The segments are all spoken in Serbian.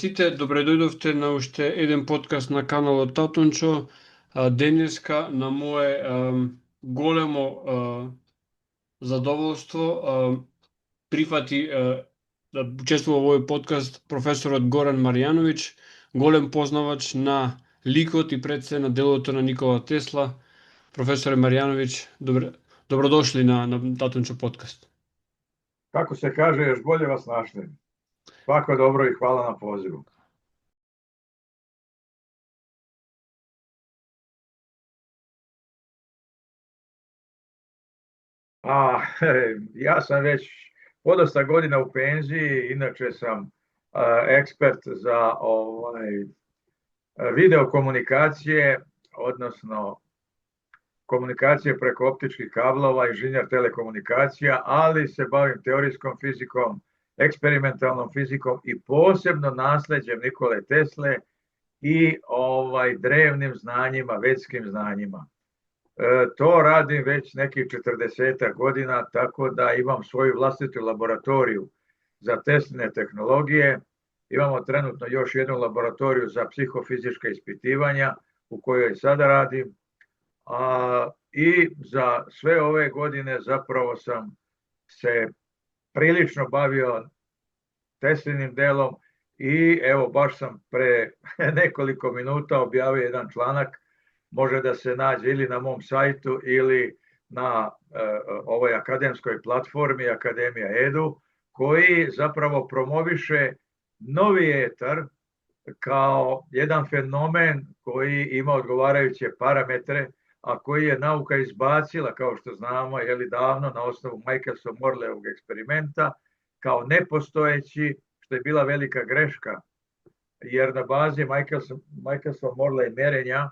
сите, добре дојдовте на уште еден подкаст на каналот Татунчо. Денеска на мое големо задоволство прифати да учествува во овој подкаст професорот Горан Марјановиќ, голем познавач на ликот и пред се на делото на Никола Тесла. Професоре Марјановиќ, добродошли на Татунчо подкаст. Kako se kaže, još bolje vas našli. Svako dobro i hvala na pozivu. Ja sam već podosta godina u penziji, inače sam ekspert za video komunikacije, odnosno komunikacije preko optičkih kablova, inženjer telekomunikacija, ali se bavim teorijskom fizikom, eksperimentalnom fizikom i posebno nasleđem Nikole Tesle i drevnim znanjima, vedskim znanjima. To radim već nekih 40 godina, tako da imam svoju vlastitu laboratoriju za Tesline tehnologije. Imamo trenutno još jednu laboratoriju za psihofizička ispitivanja u kojoj sada radim. I za sve ove godine zapravo sam se prilično bavio Teslinim delom i evo baš sam pre nekoliko minuta objavio jedan članak, može da se nađe ili na mom sajtu ili na ovoj akademskoj platformi Akademija Edu, koji zapravo promoviše novi etar kao jedan fenomen koji ima odgovarajuće parametre, a koji je nauka izbacila, kao što znamo, davno na osnovu Michelson-Morleyevog eksperimenta, kao nepostojeći, što je bila velika greška, jer na bazi Michelson-Morley merenja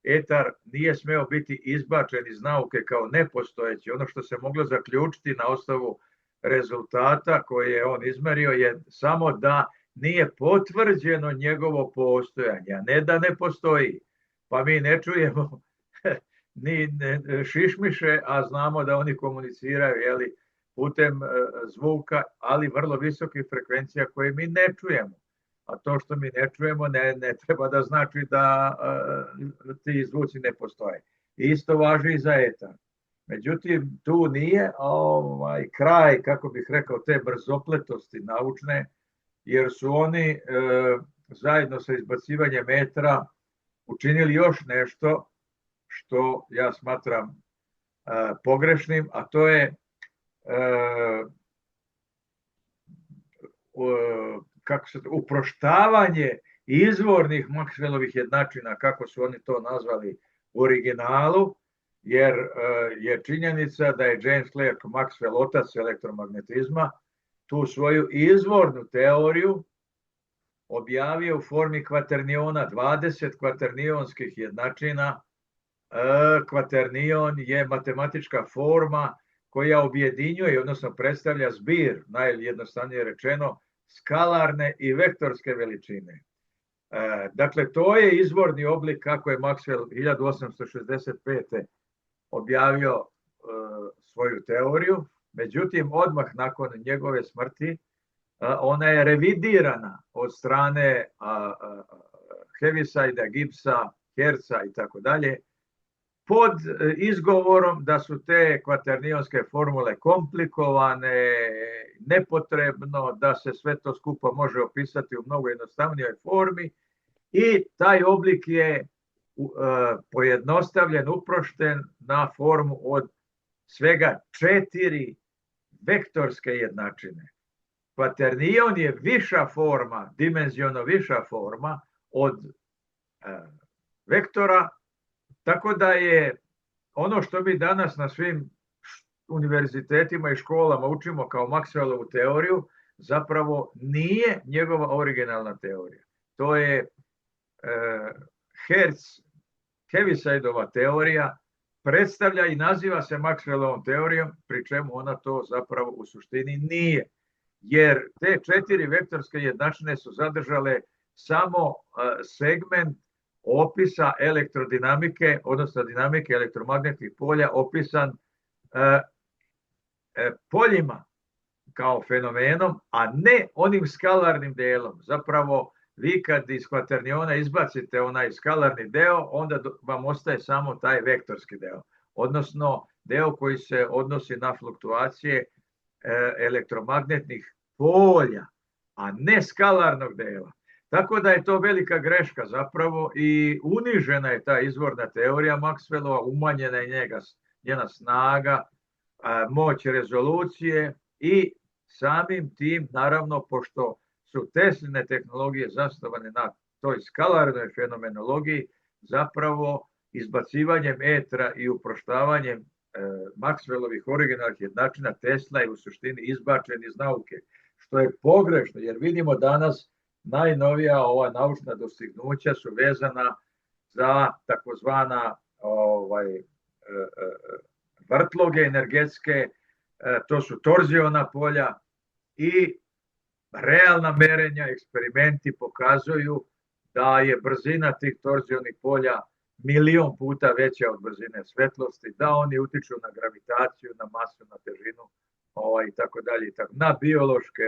etar nije smeo biti izbačen iz nauke kao nepostojeći. Ono što se moglo zaključiti na osnovu rezultata koje je on izmerio je samo da nije potvrđeno njegovo postojanje, a ne da ne postoji. Pa mi ne čujemo ni šišmiše, a znamo da oni komuniciraju putem zvuka, ali vrlo visokih frekvencija koje mi ne čujemo. A to što mi ne čujemo ne treba da znači da ti zvuci ne postoje. Isto važi i za etar. Međutim, tu nije kraj, kako bih rekao, te brzopletosti naučne, jer su oni zajedno sa izbacivanjem etra učinili još nešto što ja smatram pogrešnim, a to je uproštavanje izvornih Maxwellovih jednačina, kako su oni to nazvali u originalu, jer je činjenica da je James Clerk Maxwell, otac elektromagnetizma, tu svoju izvornu teoriju objavio u formi kvaterniona, 20 kvaternionskih jednačina. Kvaternion je matematička forma koja objedinjuje, odnosno predstavlja zbir, najjednostavnije rečeno, skalarne i vektorske veličine. Dakle, to je izvorni oblik kako je Maxwell 1865. Objavio svoju teoriju. Međutim, odmah nakon njegove smrti ona je revidirana od strane Heavisida, Gibbsa, Hertza i tako dalje, pod izgovorom da su te kvaternionske formule komplikovane, nepotrebno, da se sve to skupa može opisati u mnogo jednostavnijoj formi i taj oblik je pojednostavljen, uprošten na formu od svega 4 vektorske jednačine. Kvaternion je viša forma, dimenziono viša forma od vektora, tako da je ono što mi danas na svim univerzitetima i školama učimo kao Maxwellovu teoriju, zapravo nije njegova originalna teorija. To je Heavisidova teorija, predstavlja i naziva se Maxwellovom teorijom, pri čemu ona to zapravo u suštini nije. Jer te 4 vektorske jednačine su zadržale samo segment opisa elektrodinamike, odnosno dinamike elektromagnetnih polja, opisan poljima kao fenomenom, a ne onim skalarnim delom. Zapravo vi kad iz kvaterniona izbacite onaj skalarni deo, onda vam ostaje samo taj vektorski deo, odnosno deo koji se odnosi na fluktuacije elektromagnetnih polja, a ne skalarnog dela. Tako da je to velika greška zapravo i unižena je ta izvorna teorija Maxwellova, umanjena je njena snaga, moć rezolucije i samim tim, naravno, pošto su Tesline tehnologije zasnovane na toj skalarnoj fenomenologiji, zapravo izbacivanjem etra i uproštavanjem Maxwellovih originalnih jednačina Tesla je u suštini izbačen iz nauke, što je pogrešno, jer vidimo danas najnovija ova naučna dostignuća su vezana za takozvana vrtloge energetske, to su torziona polja i realna merenja, eksperimenti pokazuju da je brzina tih torzionih polja 1.000.000 puta veća od brzine svetlosti, da oni utiču na gravitaciju, na masu, na težinu i tako dalje, na biološke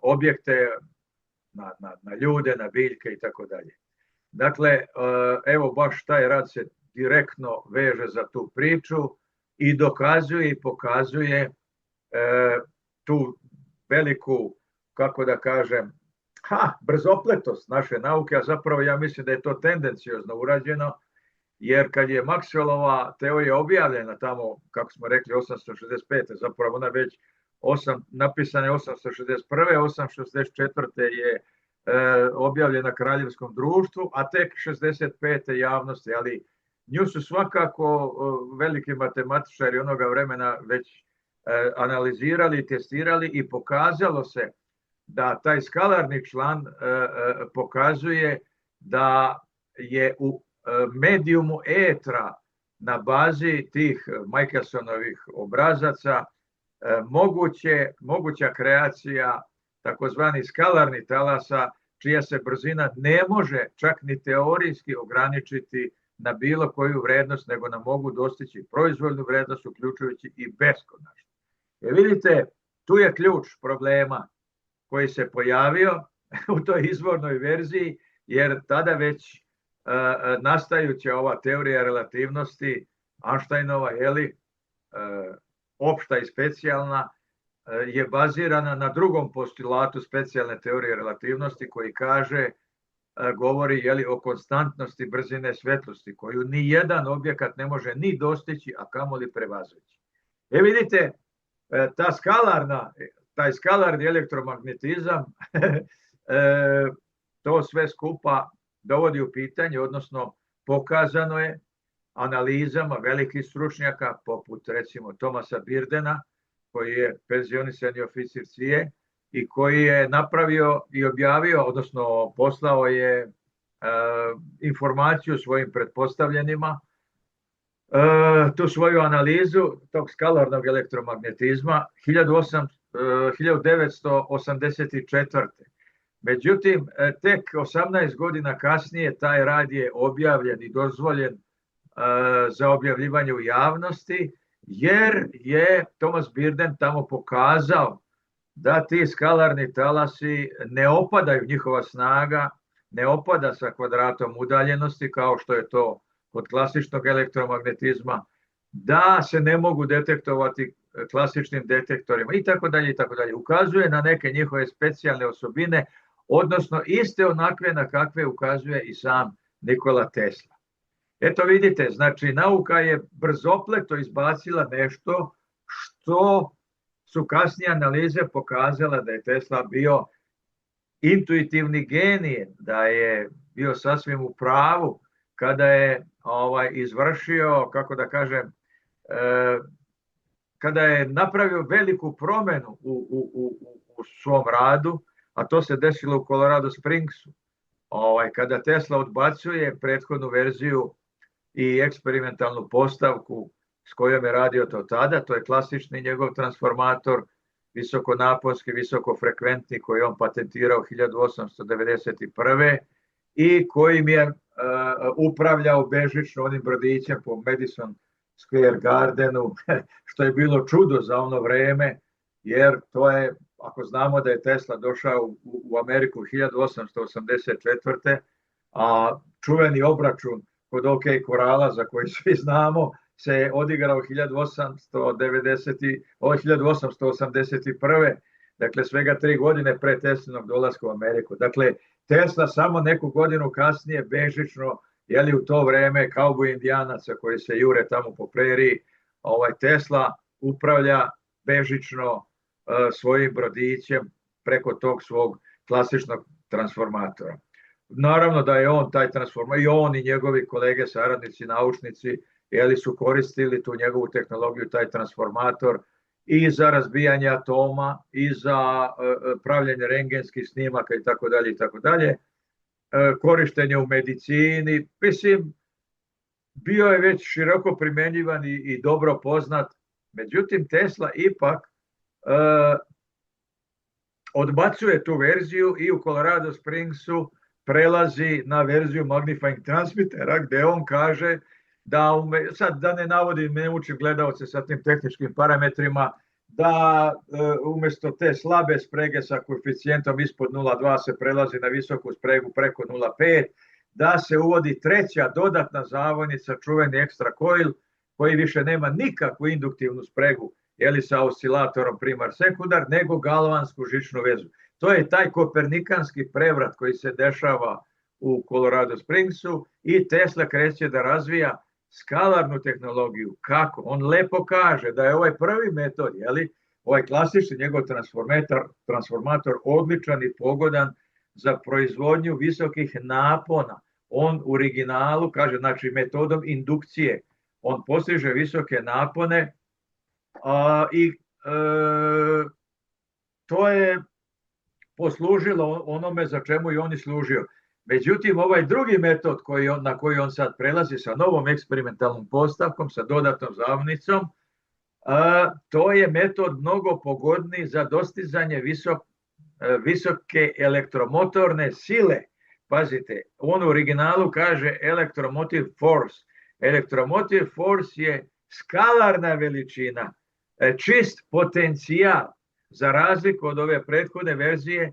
objekte, na ljude, na biljke i tako dalje. Dakle, evo baš taj rad se direktno veže za tu priču i dokazuje i pokazuje tu veliku, kako da kažem, brzopletost naše nauke, a zapravo ja mislim da je to tendenciozno urađeno, jer kad je Maxwellova teorija objavljena tamo, kako smo rekli, 865. zapravo ona već napisana je 861. 864. je objavljena Kraljevskom društvu, a tek 65. javnosti, ali nju su svakako veliki matematičari onoga vremena već analizirali, testirali i pokazalo se da taj skalarni član pokazuje da je u medijumu etra na bazi tih Michelsonovih obrazaca moguća kreacija takozvani skalarnih talasa, čija se brzina ne može čak ni teorijski ograničiti na bilo koju vrednost, nego nam mogu dostići proizvoljnu vrednost, uključujući i beskonačno. Vidite, tu je ključ problema koji se pojavio u toj izvornoj verziji, jer tada već nastajuća ova teorija relativnosti Einsteinova, opšta i specijalna, je bazirana na drugom postulatu specijalne teorije relativnosti koji govori o konstantnosti brzine svetlosti, koju ni jedan objekat ne može ni dostići, a kamoli prevazići. Vidite, taj skalarni elektromagnetizam to sve skupa dovodi u pitanje, odnosno pokazano je analizama velikih stručnjaka, poput recimo Thomasa Birdena, koji je penzionisani oficir CIA i koji je napravio i objavio, odnosno poslao je informaciju svojim pretpostavljenima, tu svoju analizu tog skalarnog elektromagnetizma 1984. Međutim, tek 18 godina kasnije taj rad je objavljen i dozvoljen za objavljivanje u javnosti, jer je Thomas Birden tamo pokazao da ti skalarni talasi ne opadaju, njihova snaga ne opada sa kvadratom udaljenosti kao što je to kod klasičnog elektromagnetizma, da se ne mogu detektovati klasičnim detektorima i tako dalje i tako dalje. Ukazuje na neke njihove specijalne osobine, odnosno iste onakve na kakve ukazuje i sam Nikola Tesla. Eto vidite, znači nauka je brzopleto izbacila nešto što su kasnije analize pokazala da je Tesla bio intuitivni genije, da je bio sasvim u pravu kada je izvršio, kako da kažem, kada je napravio veliku promenu u svom radu, a to se desilo u Colorado Springsu, kada Tesla odbacuje prethodnu verziju i eksperimentalnu postavku s kojom je radio to tada, to je klasični njegov transformator, visokonaponski, visokofrekventni, koji on patentirao 1891. i kojim je upravljao bežično onim brodićem po Madison Square Gardenu, što je bilo čudo za ono vreme, jer to je ako znamo da je Tesla došao u Ameriku 1884. a čuveni obračun kod OK Korala, za koji svi znamo, se je odigrao 1881. Dakle, svega 3 godine pre Teslinog dolaska u Ameriku. Dakle, Tesla samo neku godinu kasnije bežično, u to vreme kauboj indijanaca koji se jure tamo po preriji, Tesla upravlja bežično svojim brodićem preko tog svog klasičnog transformatora. Naravno da je on taj transformator, i on i njegovi kolege, saradnici, naučnici, su koristili tu njegovu tehnologiju, taj transformator, i za razbijanje atoma, i za pravljanje rengenskih snimaka i tako dalje, korištenje u medicini. Mislim, bio je već široko primenjivan i dobro poznat. Međutim, Tesla ipak odbacuje tu verziju i u Colorado Springsu prelazi na verziju magnifying transmitera, gde on kaže sad da ne navodim, ne učim gledalce sa tim tehničkim parametrima, da umjesto te slabe sprege sa koeficijentom ispod 0,2 se prelazi na visoku spregu preko 0,5, da se uvodi treća dodatna zavojnica, čuveni extra coil, koji više nema nikakvu induktivnu spregu, sa oscilatorom primar-sekundar, nego galvansku žičnu vezu. To je taj kopernikanski prevrat koji se dešava u Colorado Springsu i Tesla kreće da razvija skalarnu tehnologiju. Kako? On lepo kaže da je ovaj prvi metod, ovaj klasični njegov transformator odličan i pogodan za proizvodnju visokih napona. On u originalu kaže, znači metodom indukcije, on postiže visoke napone i to je poslužilo onome za čemu i on je služio. Međutim, ovaj drugi metod na koji on sad prelazi sa novom eksperimentalnom postavkom, sa dodatnom zavojnicom, to je metod mnogo pogodniji za dostizanje visoke elektromotorne sile. Pazite, on u originalu kaže electromotive force. Electromotive force je skalarna veličina, čist potencijal, za razliku od ove prethodne verzije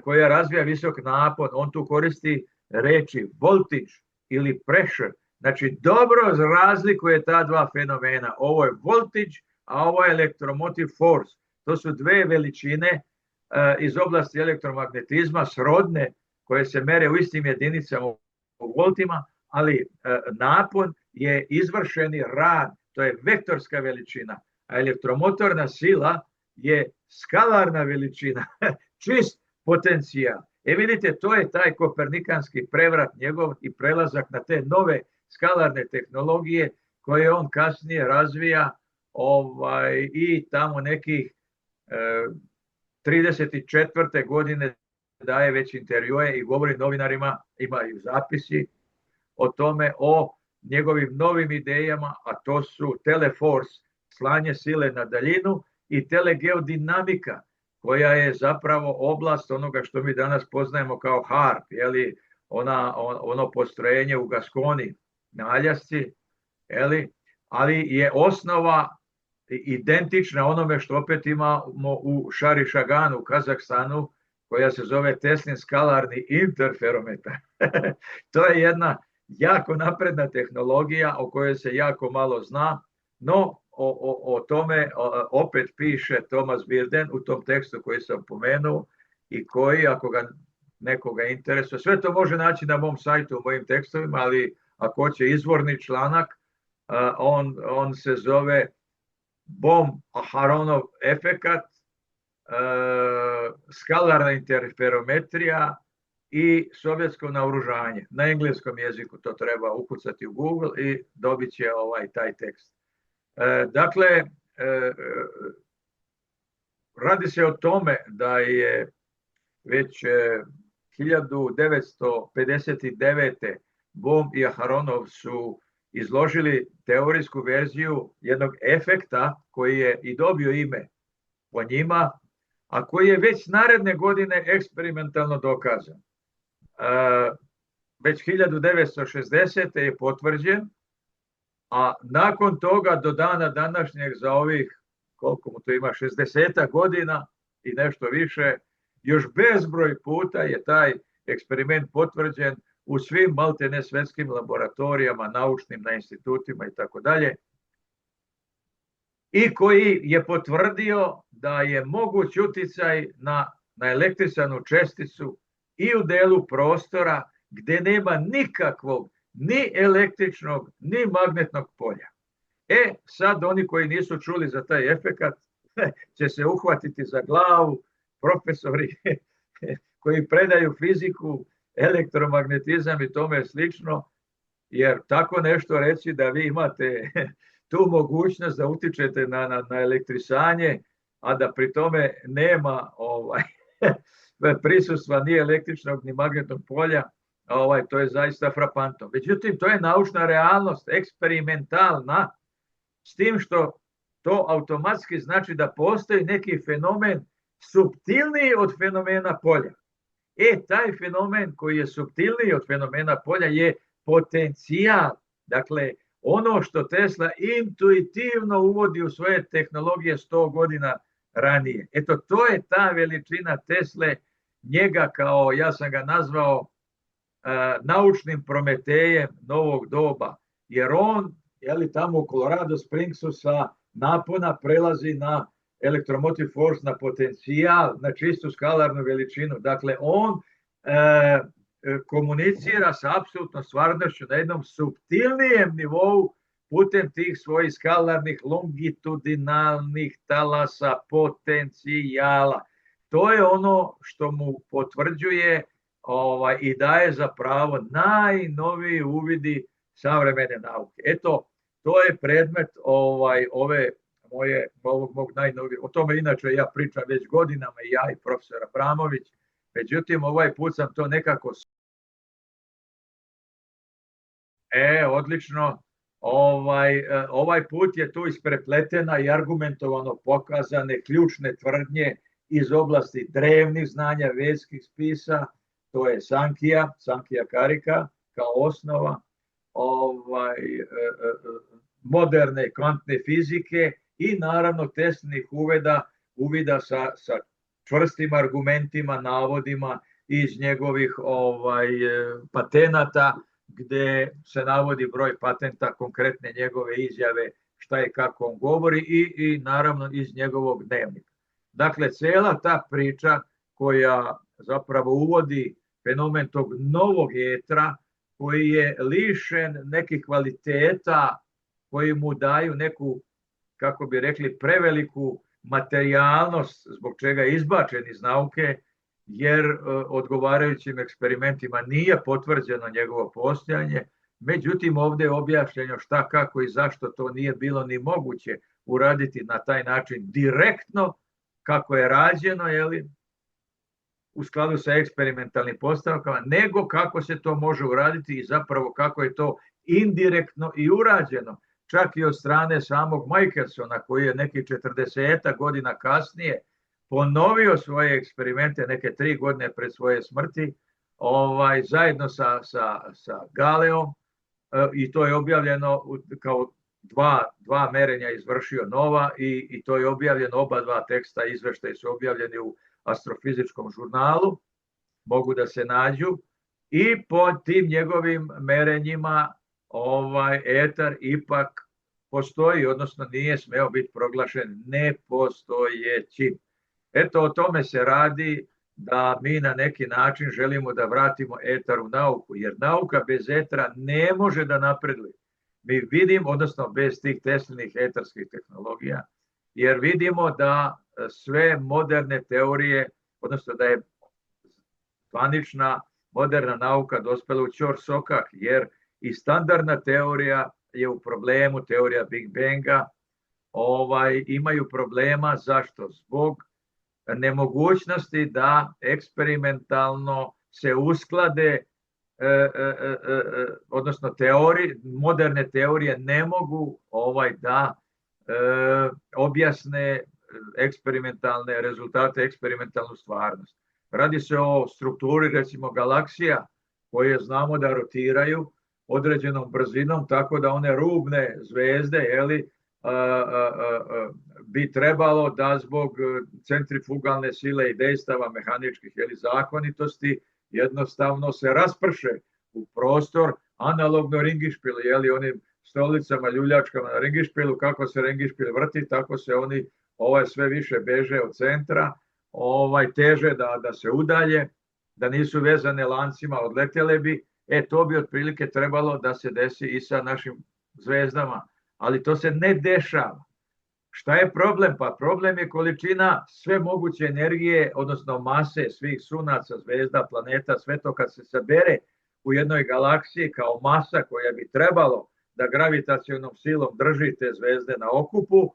koja razvija visok napon. On tu koristi reči voltage ili pressure. Znači, dobro razlikuje ta dva fenomena. Ovo je voltage, a ovo je electromotive force. To su dve veličine iz oblasti elektromagnetizma, srodne, koje se mere u istim jedinicama u voltima, ali napon je izvršeni rad, to je vektorska veličina, a elektromotorna sila je skalarna veličina, čist potencijal. Vidite, to je taj kopernikanski prevrat njegov i prelazak na te nove skalarne tehnologije koje on kasnije razvija i tamo nekih 34. godine daje već intervjue i govori novinarima, imaju zapisi o tome, o njegovim novim idejama, a to su teleforce, slanje sile na daljinu, i telegeodinamika, koja je zapravo oblast onoga što mi danas poznajemo kao HARP, ono postrojenje u Gaskoni na Aljasci, ali je osnova identična onome što opet imamo u Šarišaganu u Kazahstanu, koja se zove Teslin skalarni interferometar. To je jedna jako napredna tehnologija o kojoj se jako malo zna, no o tome opet piše Thomas Birden u tom tekstu koji sam pomenuo i koji, ako ga nekoga interesuje, sve to može naći na mom sajtu u mojim tekstovima, ali ako hoće izvorni članak, on se zove Bohm-Aharonov efekat, skalarna interferometrija i sovjetsko naoružanje. Na engleskom jeziku to treba ukucati u Google i dobit će taj tekst. Dakle, radi se o tome da je već 1959. Bohm i Aharonov su izložili teorijsku verziju jednog efekta koji je i dobio ime po njima, a koji je već naredne godine eksperimentalno dokazan. Već 1960. je potvrđen, a nakon toga do dana današnjeg za ovih, koliko mu to ima, 60 godina, i nešto više. Još bezbroj puta je taj eksperiment potvrđen u svim maltene svetskim laboratorijama, naučnim, na institutima i tako dalje, i koji je potvrdio da je moguć uticaj na elektrisanu česticu i u delu prostora gde nema nikakvog ni električnog ni magnetnog polja. Sad oni koji nisu čuli za taj efekat će se uhvatiti za glavu, profesori koji predaju fiziku, elektromagnetizam i tome slično, jer tako nešto reći da vi imate tu mogućnost da utičete na elektrisanje, a da pri tome nema prisustva ni električnog ni magnetnog polja, to je zaista frapantno. Međutim, to je naučna realnost, eksperimentalna, s tim što to automatski znači da postoji neki fenomen suptilniji od fenomena polja. Taj fenomen koji je suptilniji od fenomena polja je potencijal. Dakle, ono što Tesla intuitivno uvodi u svoje tehnologije 100 godina ranije. Eto, to je ta veličina Tesle, njega kao, ja sam ga nazvao naučnim prometejem novog doba, jer on, tamo u Colorado Springsu sa napona prelazi na electromotive force, na potencijal, na čistu skalarnu veličinu. Dakle, on komunicira sa apsolutnom stvarnošću na jednom suptilnijem nivou putem tih svojih skalarnih longitudinalnih talasa potencijala. To je ono što mu potvrđuje i daje za pravo najnoviji uvidi savremene nauke. Eto, to je predmet ovog mog najnovijeg. O tome inače ja pričam već godinama, i ja i profesor Abramović. Međutim, ovaj put sam to nekako... Odlično. Ovaj put je tu isprepletena i argumentovano pokazane ključne tvrdnje iz oblasti drevnih znanja vedskih spisa. To je Sankhya Karika kao osnova moderne kvantne fizike i naravno Teslinih uvida sa čvrstim argumentima, navodima iz njegovih patenata, gde se navodi broj patenta, konkretne njegove izjave, šta i kako on govori, i naravno iz njegovog dnevnika. Dakle, cela ta priča koja zapravo uvodi fenomen tog novog etra, koji je lišen nekih kvaliteta koji mu daju neku, kako bi rekli, preveliku materijalnost, zbog čega je izbačen iz nauke, jer odgovarajućim eksperimentima nije potvrđeno njegovo postojanje. Međutim, ovdje je objašnjeno šta, kako i zašto to nije bilo ni moguće uraditi na taj način direktno, kako je rađeno, u skladu sa eksperimentalnim postavkama, nego kako se to može uraditi i zapravo kako je to indirektno i urađeno, čak i od strane samog Michelsona, koji je nekih 40 godina kasnije ponovio svoje eksperimente, neke 3 godine pred svoje smrti, zajedno sa Galeom, i to je objavljeno kao dva merenja izvršio Nova, i to je objavljeno, oba dva teksta, izveštaji su objavljeni u astrofizičkom žurnalu, mogu da se nađu, i po tim njegovim merenjima etar ipak postoji, odnosno nije smeo biti proglašen nepostojećim. Eto, o tome se radi, da mi na neki način želimo da vratimo etar u nauku, jer nauka bez etara ne može da napreduje. Mi vidimo, odnosno bez tih Teslinih etarskih tehnologija, jer vidimo da sve moderne teorije, odnosno da je zvanična moderna nauka dospela u ćorsokak, jer i standardna teorija je u problemu, teorija Big Banga, imaju problema. Zašto? Zbog nemogućnosti da eksperimentalno se usklade, odnosno moderne teorije ne mogu da objasne eksperimentalne rezultate, eksperimentalnu stvarnost. Radi se o strukturi, recimo, galaksija, koje znamo da rotiraju određenom brzinom, tako da one rubne zvezde bi trebalo da zbog centrifugalne sile i dejstava mehaničkih zakonitosti jednostavno se rasprše u prostor analogno ringišpilu, onim stolicama, ljuljačkama na ringišpilu, kako se ringišpil vrti, tako se oni sve više beže od centra, teže da se udalje, da nisu vezane lancima, odletele bi. To bi otprilike trebalo da se desi i sa našim zvezdama, ali to se ne dešava. Šta je problem? Pa problem je količina sve moguće energije, odnosno mase svih sunaca, zvezda, planeta, sve to kad se sabere u jednoj galaksiji kao masa koja bi trebalo da gravitacionom silom drži te zvezde na okupu,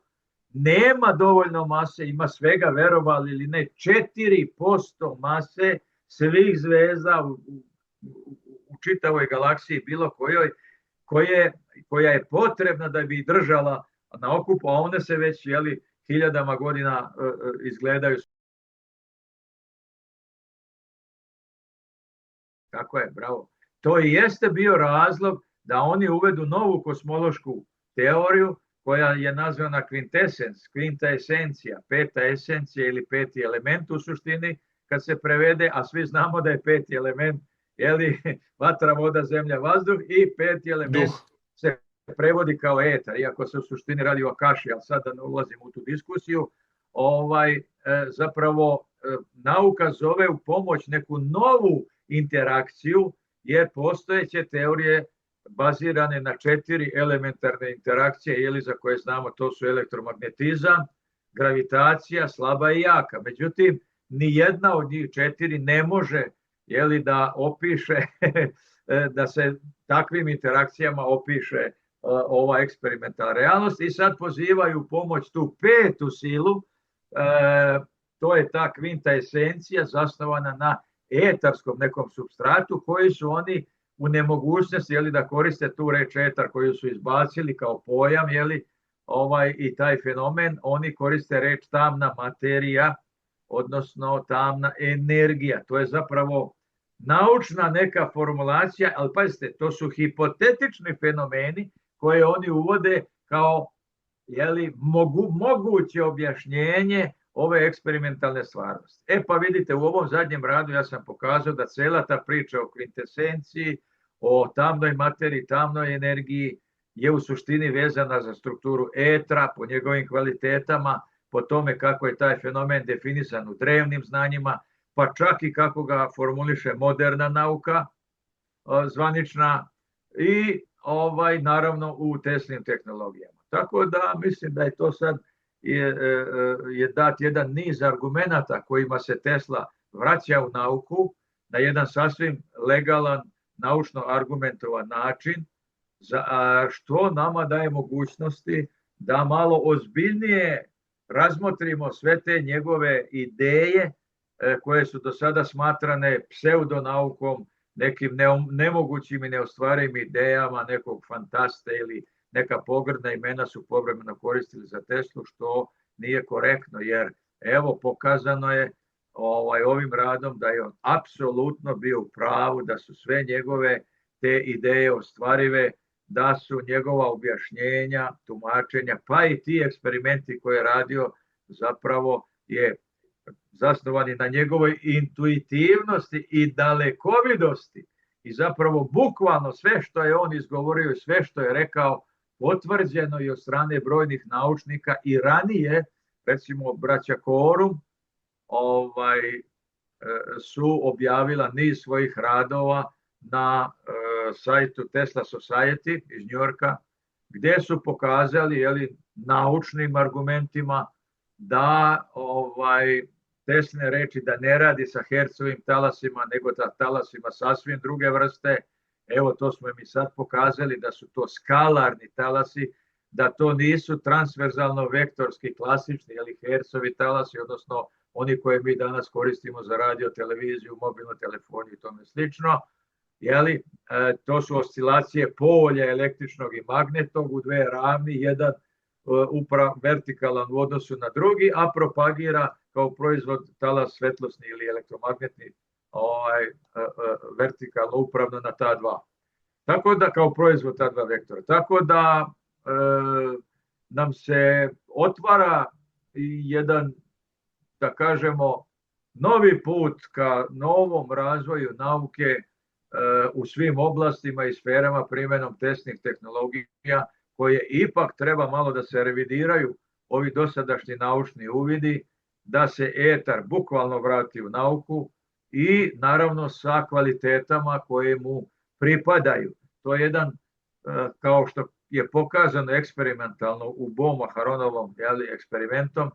nema dovoljno mase, ima svega, verovali ili ne, 4% mase svih zvezda u čitavoj galaksiji, bilo kojoj, koja je potrebna da bi držala na okupu, a one se već hiljadama godina izgledaju. Tako je, bravo. To i jeste bio razlog da oni uvedu novu kosmološku teoriju koja je nazvana quintessence, quinta esencija, peta esencija ili peti element u suštini kad se prevede, a svi znamo da je peti element vatra, voda, zemlja, vazduh, i peti element se prevodi kao etar, iako se u suštini radi o akaši, ali sad da ne ulazim u tu diskusiju. Zapravo nauka zove u pomoć neku novu interakciju, jer postojeće teorije bazirane na 4 elementarne interakcije, za koje znamo, to su elektromagnetizam, gravitacija, slaba i jaka. Međutim, ni jedna od njih 4 ne može da opiše, da se takvim interakcijama opiše ova eksperimentalna realnost, i sad pozivaju u pomoć tu petu silu, to je ta kvinta esencija zasnovana na etarskom nekom supstratu, koji su oni u nemogućnosti da koriste tu reč etar koju su izbacili kao pojam, i taj fenomen, oni koriste reč tamna materija, odnosno tamna energija. To je zapravo naučna neka formulacija, ali pazite, to su hipotetični fenomeni koje oni uvode kao moguće objašnjenje ove eksperimentalne stvarnosti. Pa vidite, u ovom zadnjem radu ja sam pokazao da cela ta priča o kvintesenciji, o tamnoj materiji, tamnoj energiji je u suštini vezana za strukturu etra, po njegovim kvalitetama, po tome kako je taj fenomen definisan u drevnim znanjima, pa čak i kako ga formuliše moderna nauka zvanična, i naravno u Teslinim tehnologijama. Tako da mislim da je to sad je dat jedan niz argumenata kojima se Tesla vraća u nauku na jedan sasvim legalan, naučno argumentovan način, što nama daje mogućnosti da malo ozbiljnije razmotrimo sve te njegove ideje koje su do sada smatrane pseudonaukom, nekim nemogućim i neostvarivim idejama nekog fantaste, ili neka pogrdna imena su povremeno koristili za Teslu, što nije korektno, jer evo pokazano je ovim radom da je on apsolutno bio u pravu, da su sve njegove te ideje ostvarive, da su njegova objašnjenja, tumačenja, pa i ti eksperimenti koje je radio zapravo je zasnovani na njegovoj intuitivnosti i dalekovidosti, i zapravo bukvalno sve što je on izgovorio i sve što je rekao potvrđeno i od strane brojnih naučnika i ranije, recimo braća Korum su objavila niz svojih radova na sajtu Tesla Society iz Njujorka, gdje su pokazali naučnim argumentima da Tesline reči da ne radi sa Hercovim talasima, nego da talasima sasvim druge vrste. Evo, to smo mi sad pokazali, da su to skalarni talasi, da to nisu transverzalno vektorski klasični Hercovi talasi, odnosno oni koje mi danas koristimo za radio, televiziju, mobilnu telefoniju i tome slično. To su oscilacije polja električnog i magnetnog u dve ravni, jedan vertikalan u odnosu na drugi, a propagira kao proizvod talas svetlosni ili elektromagnetni vertikalno upravno na ta dva. Tako da, kao proizvod ta dva vektora. Tako da nam se otvara jedan, da kažemo, novi put ka novom razvoju nauke u svim oblastima i sferama primjenom testnih tehnologija, koje ipak treba malo da se revidiraju ovi dosadašnji naučni uvidi, da se etar bukvalno vrati u nauku i naravno sa kvalitetama koje mu pripadaju. To je jedan, kao što je pokazano eksperimentalno u Bohm-Aharonovom eksperimentom,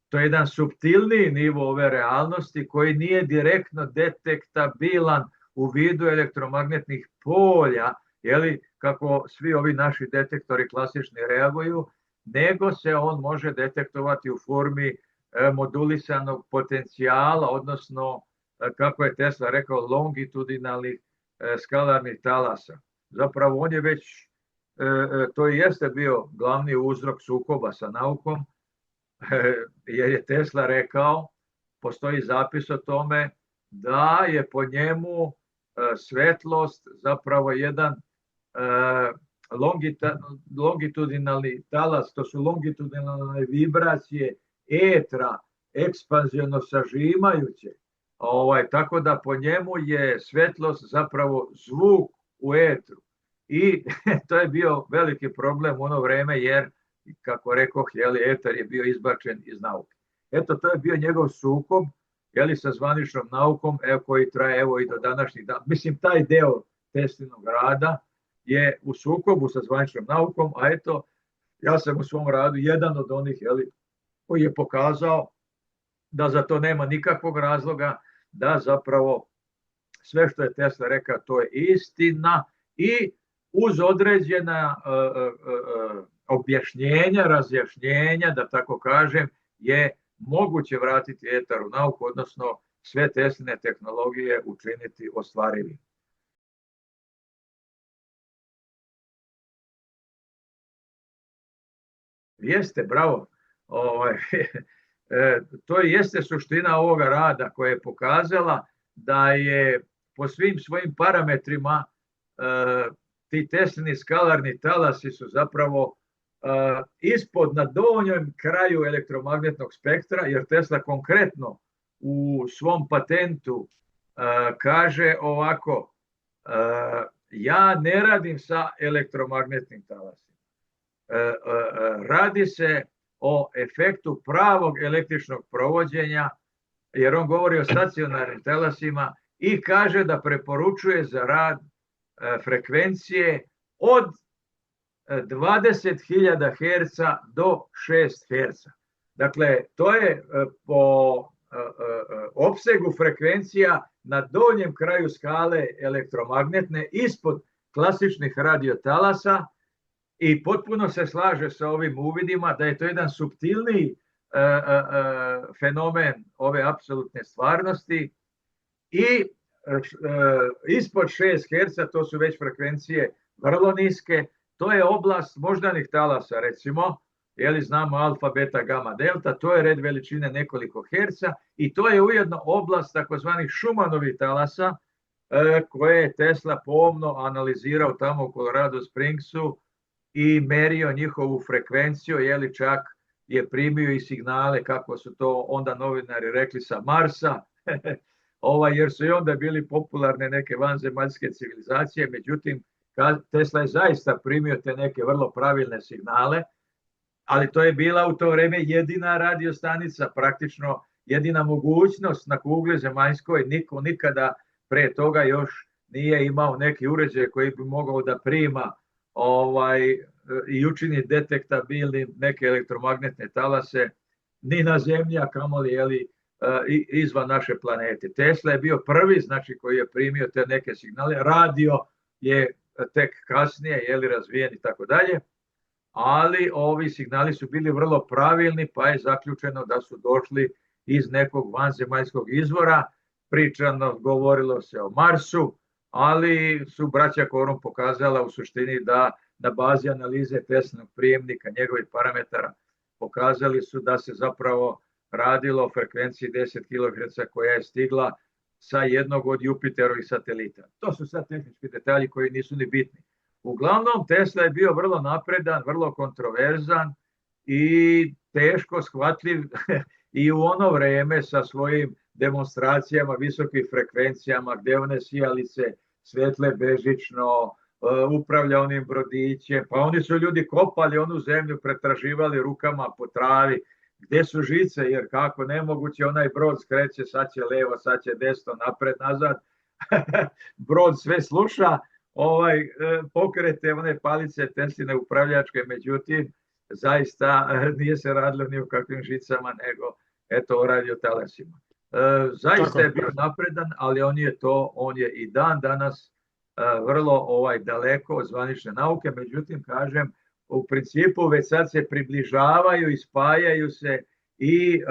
to je jedan suptilniji nivo ove realnosti koji nije direktno detektabilan u vidu elektromagnetnih polja, kako svi ovi naši detektori klasični reaguju, nego se on može detektovati u formi modulisanog potencijala, odnosno, kako je Tesla rekao, longitudinalnih skalarnih talasa. Zapravo on je već, to jeste bio glavni uzrok sukoba sa naukom, jer je Tesla rekao, postoji zapis o tome, da je po njemu svetlost zapravo jedan longitudinalni talas, to su longitudinalne vibracije etra, ekspanziono sažimajuće. Tako da po njemu je svetlost zapravo zvuk u etru. I to je bio veliki problem u ono vreme, jer, kako rekoh, etar je bio izbačen iz nauke. Eto, to je bio njegov sukob, sa zvaničnom naukom, koji traje i do današnjih dana. Mislim, taj deo Teslinog rada je u sukobu sa zvaničnom naukom, a eto, ja sam u svom radu jedan od onih, koji je pokazao da za to nema nikakvog razloga, da zapravo sve što je Tesla rekao, to je istina, i uz određena objašnjenja, razjašnjenja, da tako kažem, je moguće vratiti etar u nauku, odnosno sve Tesline tehnologije učiniti ostvarivim. Jeste, bravo. To jeste suština ovoga rada, koja je pokazala da je po svim svojim parametrima ti Teslini skalarni talasi su zapravo ispod, na donjem kraju elektromagnetnog spektra, jer Tesla konkretno u svom patentu kaže ovako: ja ne radim sa elektromagnetnim talasima. Radi se o efektu pravog električnog provođenja, jer on govori o stacionarnim talasima, i kaže da preporučuje za rad frekvencije od 20.000 Hz do 6 Hz. Dakle, to je po opsegu frekvencija na donjem kraju skale elektromagnetne, ispod klasičnih radiotalasa, i potpuno se slaže sa ovim uvidima da je to jedan suptilniji fenomen ove apsolutne stvarnosti, i ispod 6 Hz, to su već frekvencije vrlo niske, to je oblast moždanih talasa, recimo, znamo alfa, beta, gamma, delta, to je red veličine nekoliko herca, i to je ujedno oblast takozvanih Schumannovih talasa, koje je Tesla pomno analizirao tamo u Colorado Springsu i merio njihovu frekvenciju, čak je primio i signale, kako su to onda novinari rekli, sa Marsa, jer su i onda bili popularne neke vanzemaljske civilizacije. Međutim, Tesla je zaista primio te neke vrlo pravilne signale, ali to je bila u to vreme jedina radiostanica, praktično jedina mogućnost na kugli zemaljskoj. Niko nikada pre toga još nije imao neki uređaj koji bi mogao da prima i učini detektabilnim neke elektromagnetne talase, ni na Zemlji, a kamoli izvan naše planete. Tesla je bio prvi, znači, koji je primio te neke signale. Radio je tek kasnije razvijen i tako dalje, ali ovi signali su bili vrlo pravilni, pa je zaključeno da su došli iz nekog vanzemaljskog izvora. Govorilo se o Marsu, ali su braća Coulomb pokazala u suštini da na bazi analize Teslinog prijemnika, njegovih parametara, pokazali su da se zapravo radilo o frekvenciji 10 kHz koja je stigla sa jednog od Jupiterovih satelita. To su sad tehnički detalji koji nisu ni bitni. Uglavnom, Tesla je bio vrlo napredan, vrlo kontroverzan i teško shvatljiv i u ono vreme sa svojim demonstracijama visokih frekvencijama gdje one sijalice svetle bežično, upravlja onim brodićem, pa oni su ljudi kopali onu zemlju, pretraživali rukama po travi, gdje su žice, jer kako nemoguće, onaj brod skreće, sad će levo, sad će desno, napred, nazad, brod sve sluša, pokrete one palice Tesline upravljačke, međutim, zaista nije se radilo ni o kakvim žicama, nego eto o radiotalasima. Zaista je bio napredan, ali on je i dan danas vrlo daleko od zvanične nauke, međutim, kažem, u principu već sad se približavaju i spajaju se i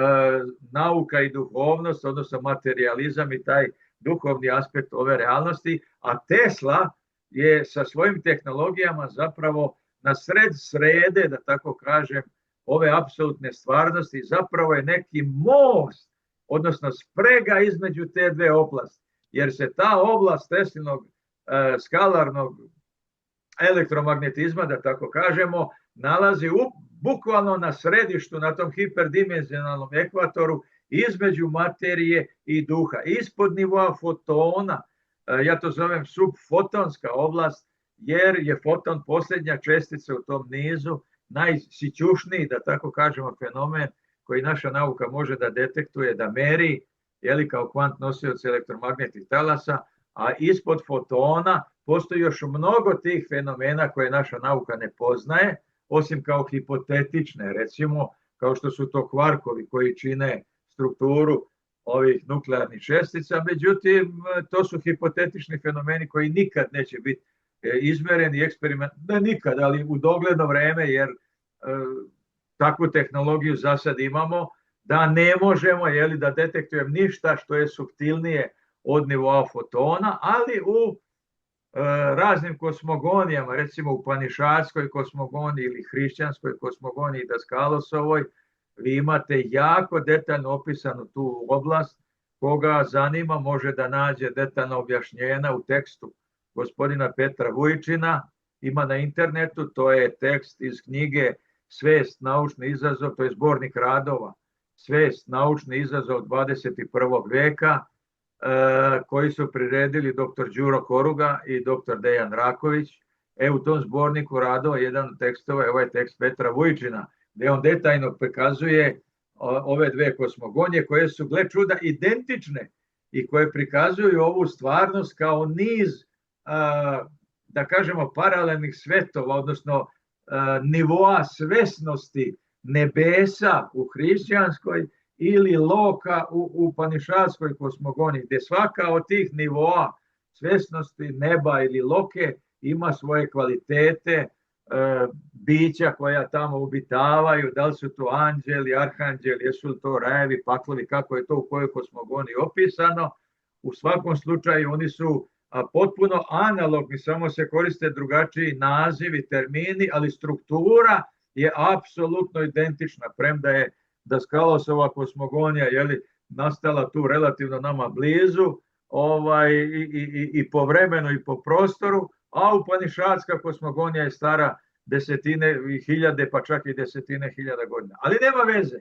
nauka i duhovnost, odnosno materializam i taj duhovni aspekt ove realnosti, a Tesla je sa svojim tehnologijama zapravo na sred srede, da tako kažem, ove apsolutne stvarnosti, zapravo je neki most, odnosno sprega između te dve oblasti, jer se ta oblast Teslinog skalarnog elektromagnetizma, da tako kažemo, nalazi bukvalno na središtu, na tom hiperdimenzionalnom ekvatoru, između materije i duha, ispod nivoa fotona. Ja to zovem subfotonska oblast, jer je foton posljednja čestica u tom nizu, najsićušniji, da tako kažemo, fenomen koji naša nauka može da detektuje, da meri, kao kvant nosioc elektromagnetnih talasa, a ispod fotona postoji još mnogo tih fenomena koje naša nauka ne poznaje, osim kao hipotetične, recimo, kao što su to kvarkovi koji čine strukturu ovih nuklearnih čestica, međutim, to su hipotetični fenomeni koji nikad neće biti izmereni, nikad, ali u dogledno vreme, jer takvu tehnologiju za sad imamo, da ne možemo da detektujemo ništa što je suptilnije od nivoa fotona, ali u raznim kosmogonijama, recimo u Panišatskoj kosmogoniji ili hrišćanskoj kosmogoniji Daskalosovoj, vi imate jako detaljno opisanu tu oblast. Koga zanima može da nađe detaljno objašnjenja u tekstu gospodina Petra Vujčina, ima na internetu, to je tekst iz knjige Svest, naučni izazov, to je zbornik radova, Svest, naučni izazov 21. veka, koji su priredili dr. Đuro Koruga i dr. Dejan Raković. U tom zborniku radova jedan od tekstova je ovaj tekst Petra Vujčina, gdje on detaljno prikazuje ove dve kosmogonije koje su, gle čuda, identične i koje prikazuju ovu stvarnost kao niz, da kažemo, paralelnih svetova, odnosno nivoa svesnosti nebesa u hrišćanskoj ili loka u Panišatskoj kosmogoniji, gdje svaka od tih nivoa svesnosti neba ili loke ima svoje kvalitete, bića koja tamo obitavaju, da li su to anđeli, arhanđeli, jesu li to rajevi, paklovi, kako je to u kojoj kosmogoniji opisano. U svakom slučaju oni su potpuno analogni, samo se koriste drugačiji nazivi, termini, ali struktura je apsolutno identična, premda je Daskalosova kosmogonija nastala tu relativno nama blizu, i po vremenu i po prostoru, a Upanišatska kosmogonija je stara desetine hiljade, pa čak i desetine hiljada godina. Ali nema veze,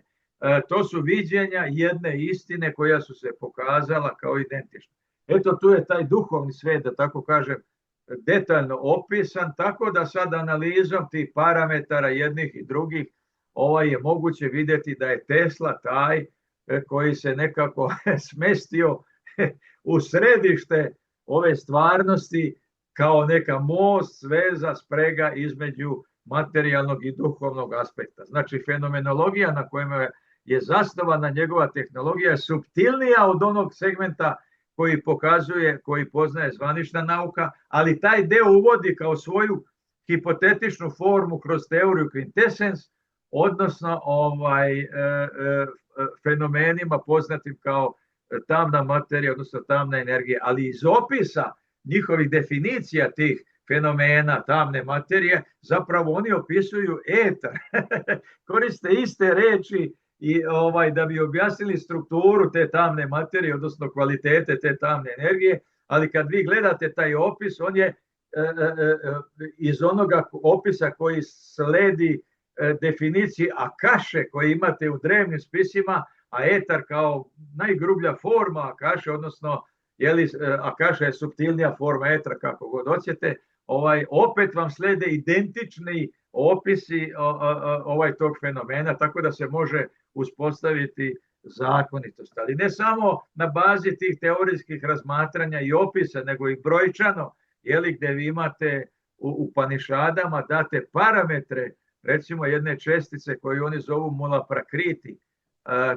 to su viđenja jedne istine koja su se pokazala kao identična. Eto, tu je taj duhovni svet, da tako kažem, detaljno opisan, tako da sad analizom tih parametara jednih i drugih je moguće vidjeti da je Tesla taj koji se nekako smestio u središte ove stvarnosti kao neka most, veza, sprega između materijalnog i duhovnog aspekta. Znači, fenomenologija na kojima je zasnovana njegova tehnologija je suptilnija od onog segmenta koji pokazuje, koji poznaje zvanična nauka, ali taj deo uvodi kao svoju hipotetičnu formu kroz teoriju quintessence, odnosno fenomenima poznatim kao tamna materija, odnosno tamna energija, ali iz opisa njihovih definicija tih fenomena tamne materije, zapravo oni opisuju etar. Koriste iste reči i da bi objasnili strukturu te tamne materije, odnosno kvalitete te tamne energije, ali kad vi gledate taj opis, on je iz onoga opisa koji sledi definiciji akaše koje imate u drevnim spisima, a etar kao najgrublja forma akaše, odnosno akaša je suptilnija forma etra, kako god hoćete, opet vam slede identični opisi tog fenomena, tako da se može uspostaviti zakonitost. Ali ne samo na bazi tih teorijskih razmatranja i opisa, nego i brojčano, gdje vi imate u Upanišadama date parametre, recimo jedne čestice koju oni zovu Mulaprakriti,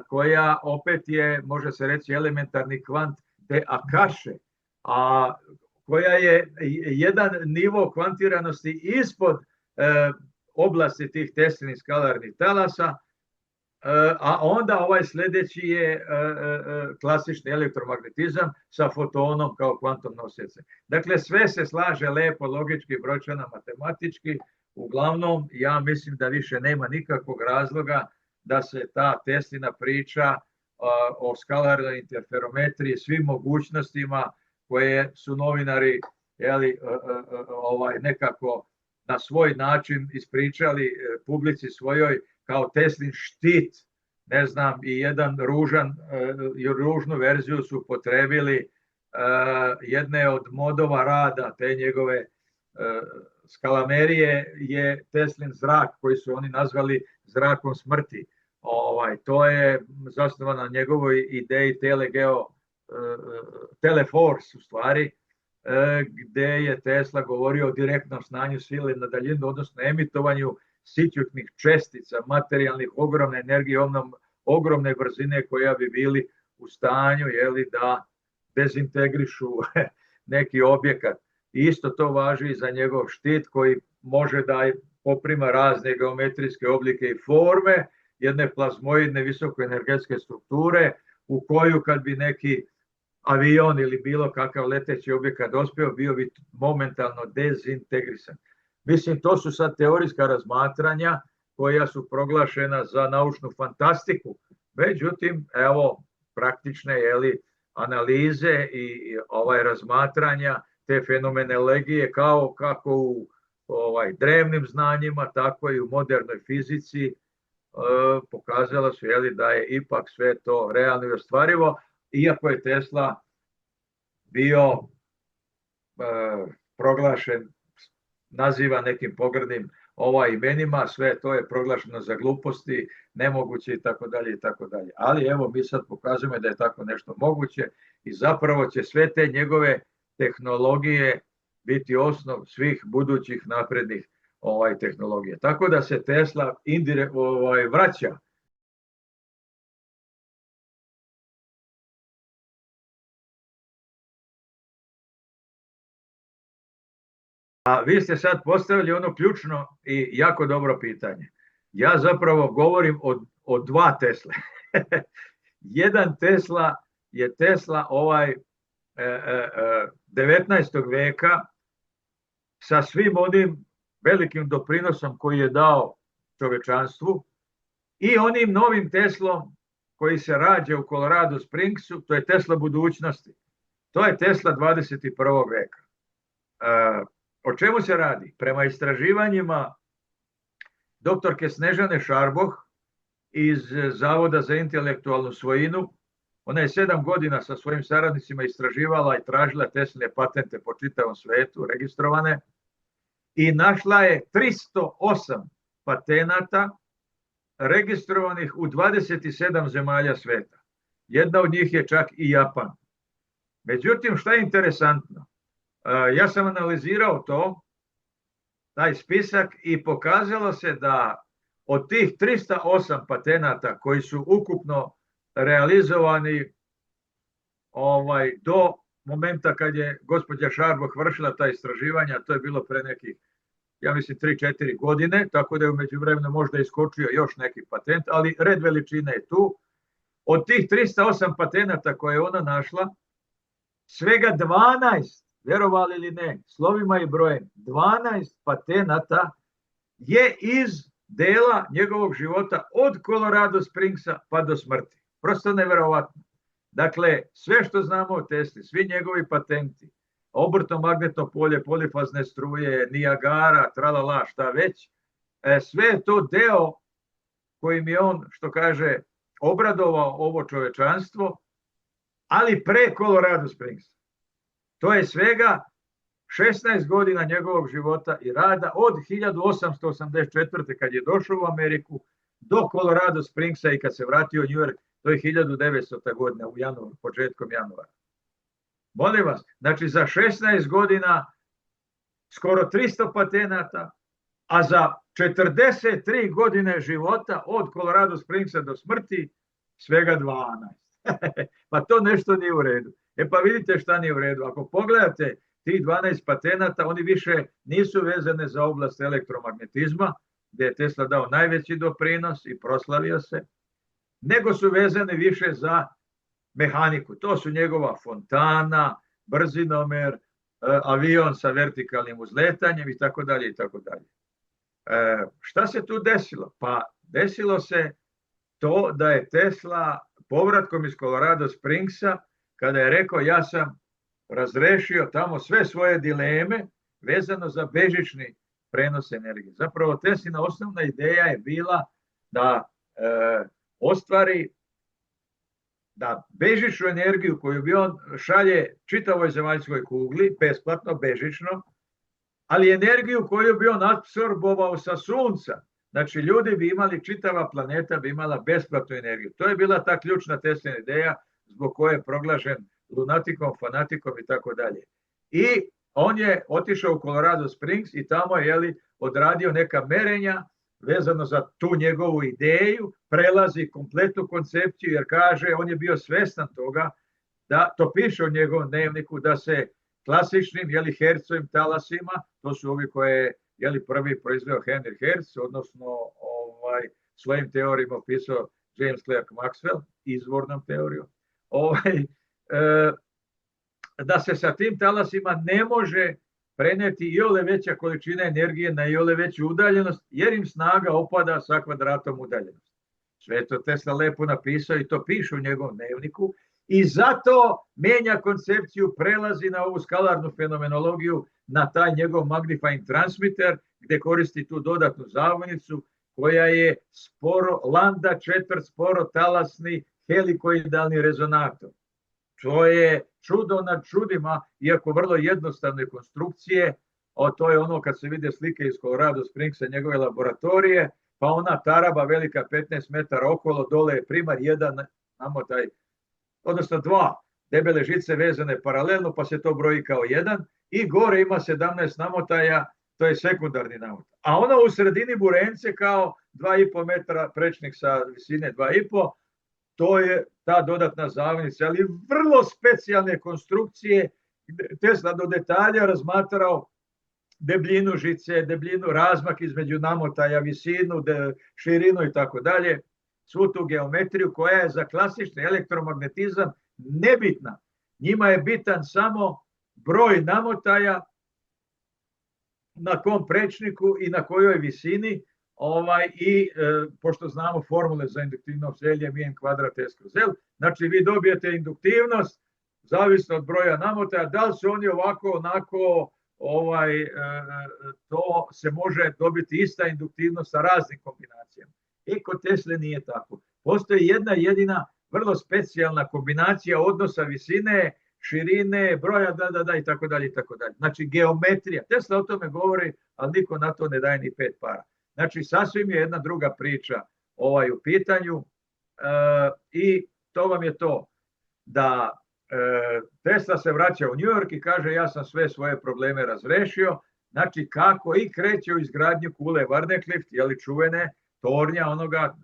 koja opet je, može se reći, elementarni kvant te akaše, a koja je jedan nivo kvantiranosti ispod oblasti tih Teslinih skalarnih talasa, a onda ovaj sljedeći je klasični elektromagnetizam sa fotonom kao kvantom nosioce. Dakle, sve se slaže lepo, logički, brojčano, matematički. Uglavnom, ja mislim da više nema nikakvog razloga da se ta Teslina priča o skalarnoj interferometriji, svim mogućnostima koje su novinari nekako na svoj način ispričali publici svojoj kao Teslin štit, ne znam, i ružnu verziju su upotrebili jedne od modova rada te njegove skalamerije je Teslin zrak, koji su oni nazvali zrakom smrti. To je zasnovano na njegovoj ideji teleforce, u stvari, gde je Tesla govorio o direktnom stanju sile na daljinu, odnosno emitovanju sićutnih čestica, materijalnih, ogromne energije, ogromne brzine koja bi bili u stanju da dezintegrišu neki objekat. Isto to važi i za njegov štit koji može da poprima razne geometrijske oblike i forme, jedne plazmoidne visokoenergetske strukture u koju kad bi neki avion ili bilo kakav leteći objekat dospio, bio bi momentalno dezintegrisan. Mislim, to su sad teorijska razmatranja koja su proglašena za naučnu fantastiku. Međutim, evo, praktične analize i razmatranja te fenomenologije kako u drevnim znanjima, tako i u modernoj fizici pokazala su da je ipak sve to realno i ostvarivo, iako je Tesla bio proglašen, naziva nekim pogrdnim imenima, sve to je proglašeno za gluposti, nemoguće i tako dalje i tako dalje. Ali evo, mi sad pokazujemo da je tako nešto moguće i zapravo će sve te njegove tehnologije biti osnov svih budućih naprednih tehnologija. Tako da se Tesla vraća A vi ste sad postavili ono ključno i jako dobro pitanje. Ja zapravo govorim o dva Tesle. Jedan Tesla je Tesla 19. veka sa svim onim velikim doprinosom koji je dao čovečanstvu i onim novim Teslom koji se rađa u Colorado Springsu, to je Tesla budućnosti. To je Tesla 21. veka. O čemu se radi? Prema istraživanjima doktorke Snežane Šarboh iz Zavoda za intelektualnu svojinu, ona je 7 godina sa svojim saradnicima istraživala i tražila Tesline patente po čitavom svetu, registrovane, i našla je 308 patenata registrovanih u 27 zemalja sveta. Jedna od njih je čak i Japan. Međutim, šta je interesantno? Ja sam analizirao taj spisak i pokazalo se da od tih 308 patenata koji su ukupno realizovani do momenta kad je gospođa Šarboh vršila ta istraživanja, to je bilo pre nekih, ja mislim, 3-4 godine, tako da je u međuvremenu možda iskočio još neki patent, ali red veličine je tu. Od tih 308 patenata koje je ona našla, svega 12, verovali ili ne, slovima i brojem, 12 patenata je iz dela njegovog života od Colorado Springsa pa do smrti. Prosto neverovatno. Dakle, sve što znamo o Tesli, svi njegovi patenti, obrtno magnetno polje, polifazne struje, Niagara, tralala, šta već, sve je to deo kojim je on, što kaže, obradovao ovo čovečanstvo, ali pre Colorado Springs. To je svega 16 godina njegovog života i rada od 1884. kad je došao u Ameriku do Colorado Springsa i kad se vratio u New York, to je 1900. godina u januaru, početkom januara. Molim vas, znači za 16 godina skoro 300 patenata, a za 43 godine života od Colorado Springsa do smrti svega 12. Pa to nešto nije u redu. Pa vidite šta nije u redu. Ako pogledate tih 12 patenata, oni više nisu vezane za oblast elektromagnetizma, gdje je Tesla dao najveći doprinos i proslavio se, nego su vezane više za mehaniku. To su njegova fontana, brzinomer, avion sa vertikalnim uzletanjem i tako dalje i tako dalje. Šta se tu desilo? Pa desilo se to da je Tesla povratkom iz Colorado Springsa, kada je rekao ja sam razrešio tamo sve svoje dileme vezano za bežični prenos energije. Zapravo Teslina osnovna ideja je bila da ostvari da bežičnu energiju koju bi on šalje čitavoj zemaljskoj kugli, besplatno, bežično, ali energiju koju bi on apsorbovao sa sunca. Znači, ljudi bi imali, čitava planeta bi imala besplatnu energiju. To je bila ta ključna Teslina ideja zbog koje je proglašen lunatikom, fanatikom i tako dalje. I on je otišao u Colorado Springs i tamo je odradio neka merenja vezano za tu njegovu ideju, prelazi kompletnu koncepciju jer kaže, on je bio svestan toga, da to piše u njegovom dnevniku, da se klasičnim hercovim talasima, to su ovi koje je prvi proizveo Henry Hertz, odnosno svojim teorijama opisao James Clerk Maxwell, izvornom teorijom, da se sa tim talasima ne može preneti iole veća količina energije na iole veću udaljenost, jer im snaga opada sa kvadratom udaljenosti. Sve je to Tesla lepo napisao i to piše u njegovom dnevniku i zato menja koncepciju, prelazi na ovu skalarnu fenomenologiju, na taj njegov magnifying transmitter, gde koristi tu dodatnu zavojnicu koja je lambda četvrt sporotalasni helikoidalni rezonator. To je čudo nad čudima, iako vrlo jednostavne konstrukcije, to je ono kad se vide slike iz Colorado Springsa, njegove laboratorije, pa ona taraba velika 15 metara okolo, dole je primar, jedan namotaj, odnosno dva debele žice vezane paralelno, pa se to broji kao jedan, i gore ima 17 namotaja, to je sekundarni namotaj. A ona u sredini burence kao 2,5 metra prečnik sa visine 2,5, to je ta dodatna zavojnica, ali vrlo specijalne konstrukcije. Tesla do detalja razmatrao debljinu žice, debljinu, razmak između namotaja, visinu, širinu i tako dalje. Svu tu geometriju koja je za klasični elektromagnetizam nebitna. Njima je bitan samo broj namotaja na kom prečniku i na kojoj visini, i pošto znamo formule za induktivnost L je m kvadrat S kroz L, znači vi dobijete induktivnost zavisno od broja namotaja, da li su oni ovako, onako, to se može dobiti ista induktivnost sa raznim kombinacijama. I kod Tesle nije tako. Postoji jedna jedina vrlo specijalna kombinacija odnosa visine, širine, broja, i tako dalje, i tako dalje. Znači geometrija. Tesla o tome govori, ali niko na to ne daje ni 5 para. Znači, sasvim je jedna druga priča u pitanju i to vam je to, da Tesla se vraća u New York i kaže ja sam sve svoje probleme razrešio, znači kako i kreće u izgradnju kule Wardenclyffe, čuvene tornja onoga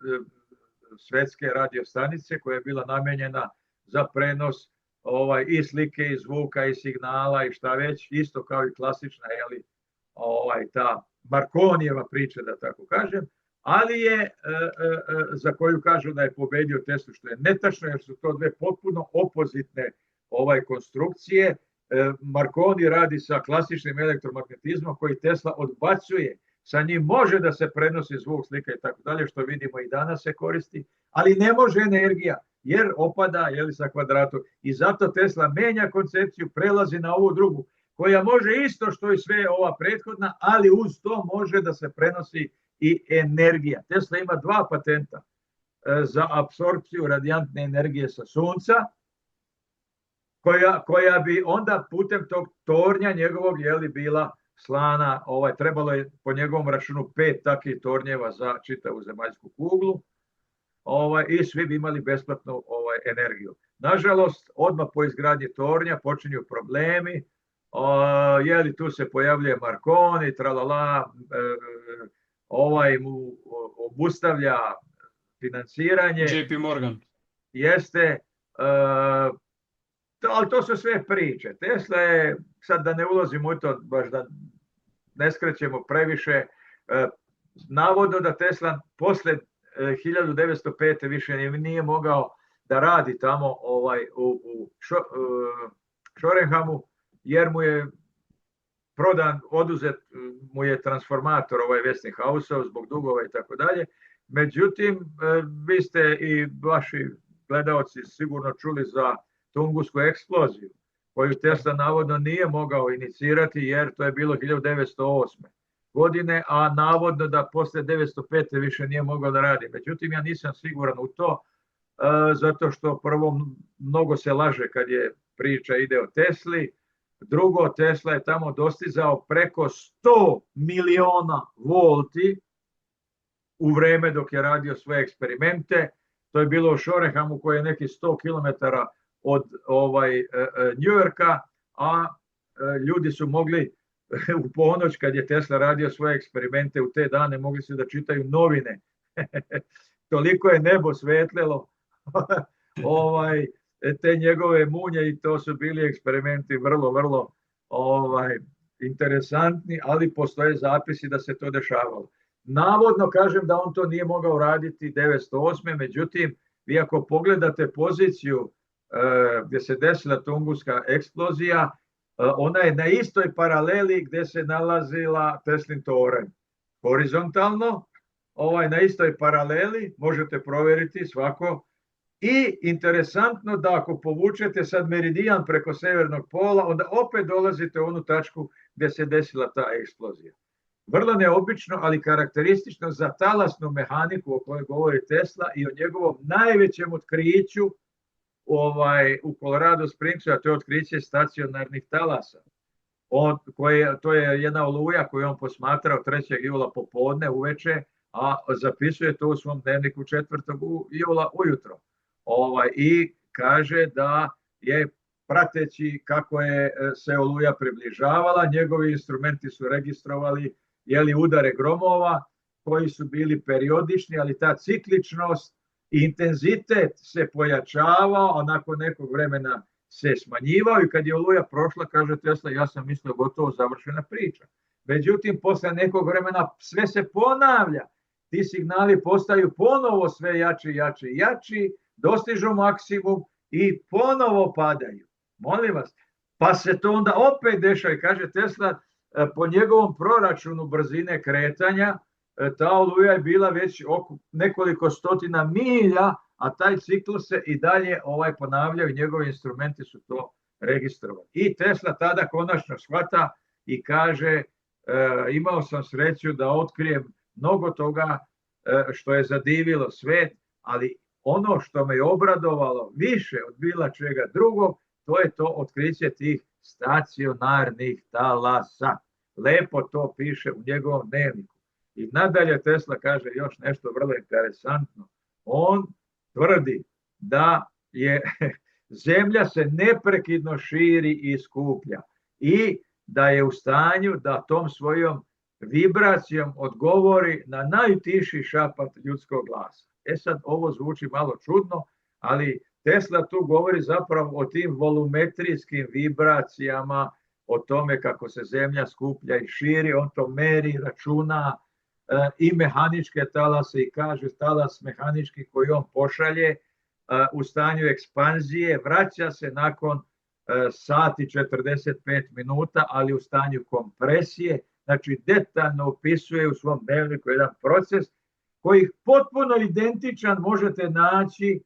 svetske radiostanice koja je bila namenjena za prenos i slike i zvuka i signala i šta već, isto kao i klasična ta Markonijeva priča, da tako kažem, ali je za koju kažu da je pobedio Teslu, što je netačno, jer su to dve potpuno opozitne konstrukcije. Marconi radi sa klasičnim elektromagnetizmom koji Tesla odbacuje. Sa njim može da se prenosi zvuk, slika i tako dalje, što vidimo i danas se koristi, ali ne može energija, jer opada sa kvadratom. I zato Tesla menja koncepciju, prelazi na ovu drugu, koja može isto što i sve ova prethodna, ali uz to može da se prenosi i energija. Tesla ima 2 patenta za apsorpciju radijantne energije sa sunca, koja bi onda putem tog tornja njegovog bila slana, trebalo je po njegovom računu 5 takvih tornjeva za čitavu zemaljsku kuglu, i svi bi imali besplatnu energiju. Nažalost, odmah po izgradnji tornja počinju problemi, tu se pojavljuje Marconi, tralala, mu obustavlja financiranje. JP Morgan. Jeste, ali to su sve priče. Tesla je, sad da ne ulazimo u to, baš da ne skrećemo previše, navodno da Tesla posle 1905. više nije mogao da radi tamo u Šorenhamu, jer mu je oduzet mu je transformator Westinghouse zbog dugova i tako dalje. Međutim, vi ste i vaši gledaoci sigurno čuli za Tungusku eksploziju, koju Tesla navodno nije mogao inicirati, jer to je bilo 1908. godine, a navodno da posle 1905. više nije mogao da radi. Međutim, ja nisam siguran u to, zato što prvo mnogo se laže kad je priča ide o Tesli. Drugo, Tesla je tamo dostizao preko 100 miliona volti u vreme dok je radio svoje eksperimente. To je bilo u Šorenhamu, koji je neki 100 km od Njujorka, a ljudi su mogli u ponoć, kad je Tesla radio svoje eksperimente, u te dane mogli su da čitaju novine. Toliko je nebo svetlelo te njegove munje, i to su bili eksperimenti vrlo, vrlo interesantni, ali postoje zapisi da se to dešavalo. Navodno, kažem, da on to nije mogao raditi 1908. Međutim, vi ako pogledate poziciju gdje se desila Tunguska eksplozija, ona je na istoj paraleli gdje se nalazila Teslin toranj. Horizontalno, na istoj paraleli, možete provjeriti svako. I interesantno da ako povučete sad meridijan preko severnog pola, onda opet dolazite u onu tačku gdje se desila ta eksplozija. Vrlo neobično, ali karakteristično za talasnu mehaniku o kojoj govori Tesla i o njegovom najvećem otkriću u Colorado Springsu, a to je otkriće stacionarnih talasa. To je jedna oluja koju on posmatrao 3. jula popodne uveče, a zapisuje to u svom dnevniku 4. jula ujutro. I kaže da je, prateći kako je se oluja približavala, njegovi instrumenti su registrovali udare gromova koji su bili periodični, ali ta cikličnost i intenzitet se pojačavao, a nakon nekog vremena se smanjivao, i kad je oluja prošla, kaže Tesla, ja sam mislio gotovo završena priča. Međutim, posle nekog vremena sve se ponavlja. Ti signali postaju ponovo sve jači, jači, jači, dostižu maksimum i ponovo padaju. Molim vas, pa se to onda opet dešava, i kaže Tesla, po njegovom proračunu brzine kretanja, ta oluja je bila već oko nekoliko stotina milja, a taj ciklus se i dalje ponavljao i njegovi instrumenti su to registrovali. I Tesla tada konačno shvata i kaže, imao sam sreću da otkrijem mnogo toga što je zadivilo svet, ali ono što me je obradovalo više od bilo čega drugog, to je to otkriće tih stacionarnih talasa. Lepo to piše u njegovom dnevniku. I nadalje Tesla kaže još nešto vrlo interesantno. On tvrdi da je zemlja se neprekidno širi i skuplja i da je u stanju da tom svojom vibracijom odgovori na najtiši šapat ljudskog glasa. Sad ovo zvuči malo čudno, ali Tesla tu govori zapravo o tim volumetrijskim vibracijama, o tome kako se zemlja skuplja i širi, on to meri, računa i mehaničke talase, i kaže talas mehanički koji on pošalje u stanju ekspanzije vraća se nakon sati 45 minuta, ali u stanju kompresije. Znači detaljno opisuje u svom dnevniku jedan proces koji potpuno identičan možete naći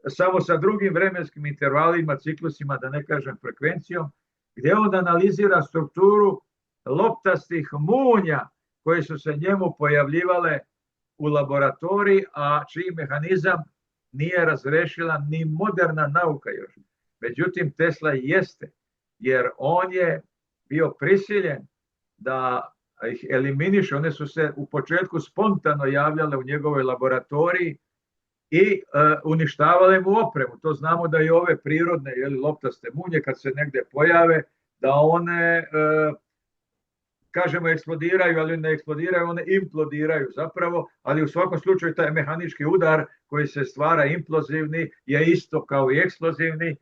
samo sa drugim vremenskim intervalima, ciklusima, da ne kažem frekvencijom, gdje on analizira strukturu loptastih munja koje su se njemu pojavljivale u laboratoriji, a čiji mehanizam nije razrešila ni moderna nauka još. Međutim, Tesla jeste, jer on je bio prisiljen da ih eliminiše. One su se u početku spontano javljale u njegovoj laboratoriji i uništavale mu opremu. To znamo da i ove prirodne loptaste munje kad se negdje pojave, da one kažemo eksplodiraju, ali ne eksplodiraju, one implodiraju zapravo, ali u svakom slučaju taj mehanički udar koji se stvara implozivni je isto kao i eksplozivni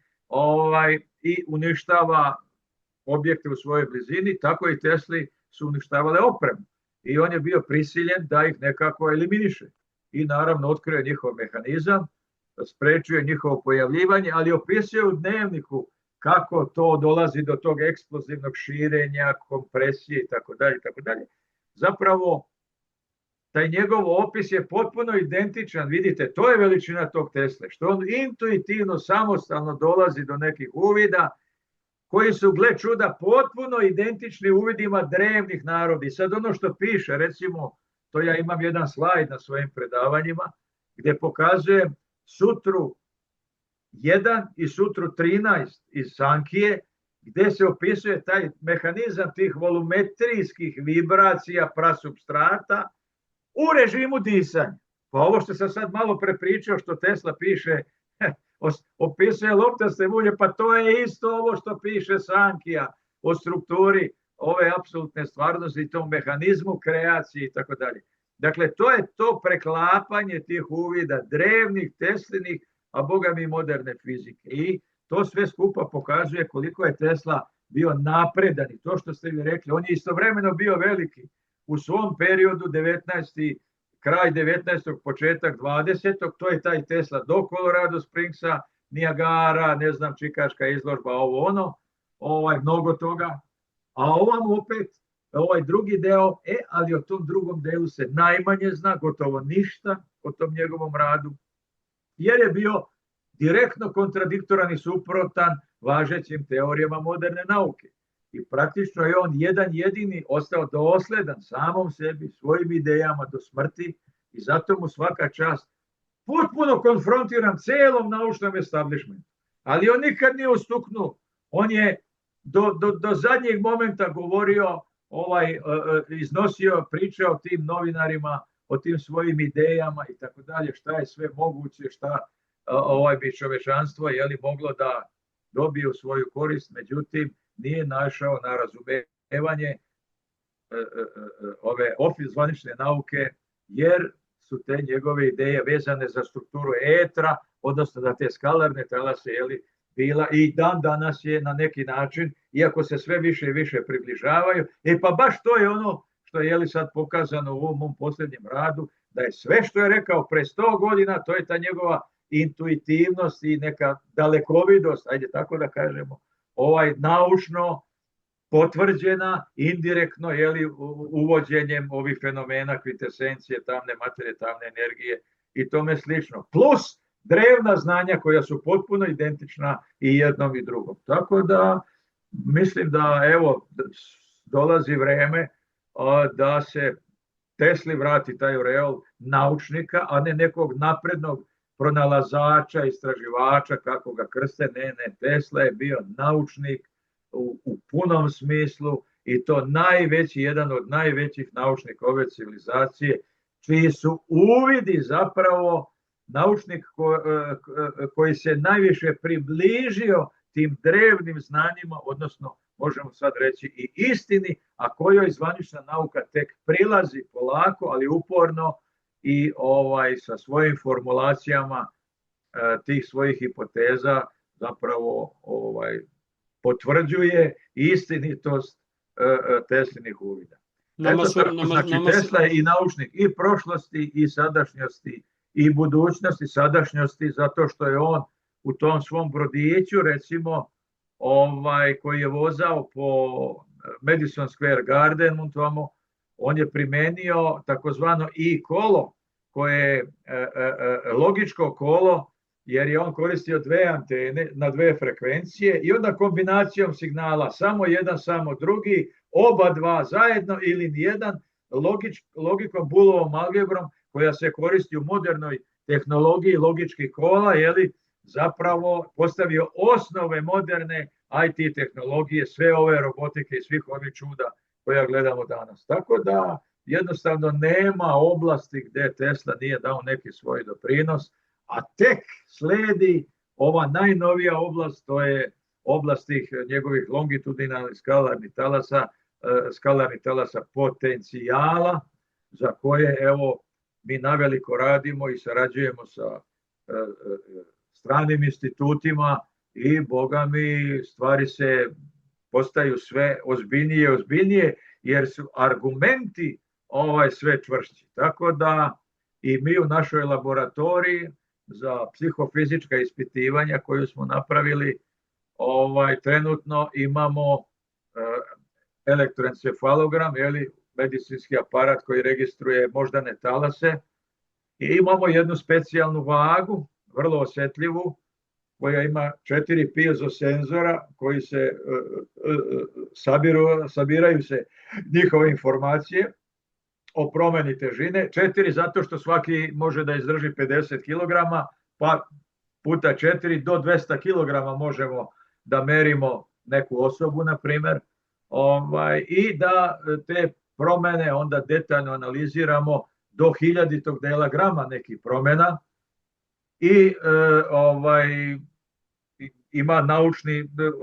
i uništava objekte u svojoj blizini, tako i Tesli su uništavale opremu. I on je bio prisiljen da ih nekako eliminiše. I naravno otkrio njihov mehanizam, sprečuje njihovo pojavljivanje, ali opisuje u dnevniku kako to dolazi do tog eksplozivnog širenja, kompresije i tako dalje. Zapravo, taj njegov opis je potpuno identičan. Vidite, to je veličina tog Tesle, što on intuitivno, samostalno dolazi do nekih uvida koji su, gle čuda, potpuno identični uvidima drevnih naroda. I sad ono što piše, recimo, to ja imam jedan slajd na svojim predavanjima, gdje pokazujem sutru 1 i sutru 13 iz Sankije, gdje se opisuje taj mehanizam tih volumetrijskih vibracija prasubstrata u režimu disanja. Pa ovo što sam sad malo prepričao, što Tesla piše, opisuje loptaste mulje, pa to je isto ovo što piše Sankija o strukturi ove apsolutne stvarnosti i tom mehanizmu kreacije i tako dalje. Dakle, to je to preklapanje tih uvida drevnih, Teslinih, a boga mi moderne fizike. I to sve skupa pokazuje koliko je Tesla bio napredan. I to što ste vi rekli, on je istovremeno bio veliki. U svom periodu 19. kraj 19. početak 20. to je taj Tesla do Colorado Springsa, Niagara, ne znam, Čikaška izložba, ovo ono, mnogo toga. A ovam opet, ovaj drugi deo, ali o tom drugom delu se najmanje zna, gotovo ništa o tom njegovom radu, jer je bio direktno kontradiktoran i suprotan važećim teorijama moderne nauke. I praktično je on jedan jedini ostao dosledan samom sebi, svojim idejama do smrti i zato mu svaka čast. Potpuno konfrontiran celom naučnom establishmentu. Ali on nikad nije ustuknuo. On je do zadnjeg momenta govorio, iznosio, pričao tim novinarima o tim svojim idejama i tako dalje, šta je sve moguće, šta bi čovečanstvo moglo da dobije u svoju korist, međutim nije našao na razumevanje ove zvanične nauke, jer su te njegove ideje vezane za strukturu etra, odnosno da te skalarne talase bila i dan danas je na neki način, iako se sve više i više približavaju. Pa baš to je ono što je sad pokazano u ovom mom posljednjem radu, da je sve što je rekao pre 100 godina, to je ta njegova intuitivnost i neka dalekovidost, ajde tako da kažemo, naučno potvrđena indirektno uvođenjem ovih fenomena kvitesencije, tamne materije, tamne energije i tome slično. Plus drevna znanja koja su potpuno identična i jednom i drugom. Tako da mislim da dolazi vreme da se Tesli vrati taj oreol naučnika, a ne nekog naprednog pronalazača, istraživača, kako ga krste. Ne, Tesla je bio naučnik u punom smislu i to jedan od najvećih naučnika ove civilizacije, čiji su uvidi zapravo naučnik koji se najviše približio tim drevnim znanjima, odnosno možemo sad reći i istini, a kojoj zvanična nauka tek prilazi polako, ali uporno i sa svojim formulacijama tih svojih hipoteza zapravo potvrđuje istinitost Teslinih uvida. Tesla je i naučnik i prošlosti i sadašnjosti i budućnosti, sadašnjosti, zato što je on u tom svom brodiću, recimo, koji je vozao po Madison Square Gardenu, on je primenio takozvano i-kolo, koje je logičko kolo, jer je on koristio dve antene na dve frekvencije i onda kombinacijom signala samo jedan, samo drugi, oba dva zajedno ili nijedan, logikom, Booleovom algebrom, koja se koristi u modernoj tehnologiji logičkih kola, zapravo postavio osnove moderne IT tehnologije, sve ove robotike i svih ovih čuda koja gledamo danas. Tako da jednostavno nema oblasti gdje Tesla nije dao neki svoj doprinos, a tek sledi ova najnovija oblast, to je oblast tih njegovih longitudinalnih skalarnih talasa potencijala, za koje mi naveliko radimo i sarađujemo sa stranim institutima i boga mi stvari se postaju sve ozbiljnije i ozbiljnije, jer su argumenti sve čvršći. Tako da i mi u našoj laboratoriji za psihofizička ispitivanja koju smo napravili, trenutno imamo elektroencefalogram, medicinski aparat koji registruje moždane talase, i imamo jednu specijalnu vagu, vrlo osjetljivu, koja ima 4 piezosenzora koji se sabiraju se njihove informacije o promjeni težine. 4 zato što svaki može da izdrži 50 kg, pa puta 4 do 200 kg možemo da merimo neku osobu, na primjer, i da te promjene onda detaljno analiziramo do 1000 dela grama nekih promjena. I ima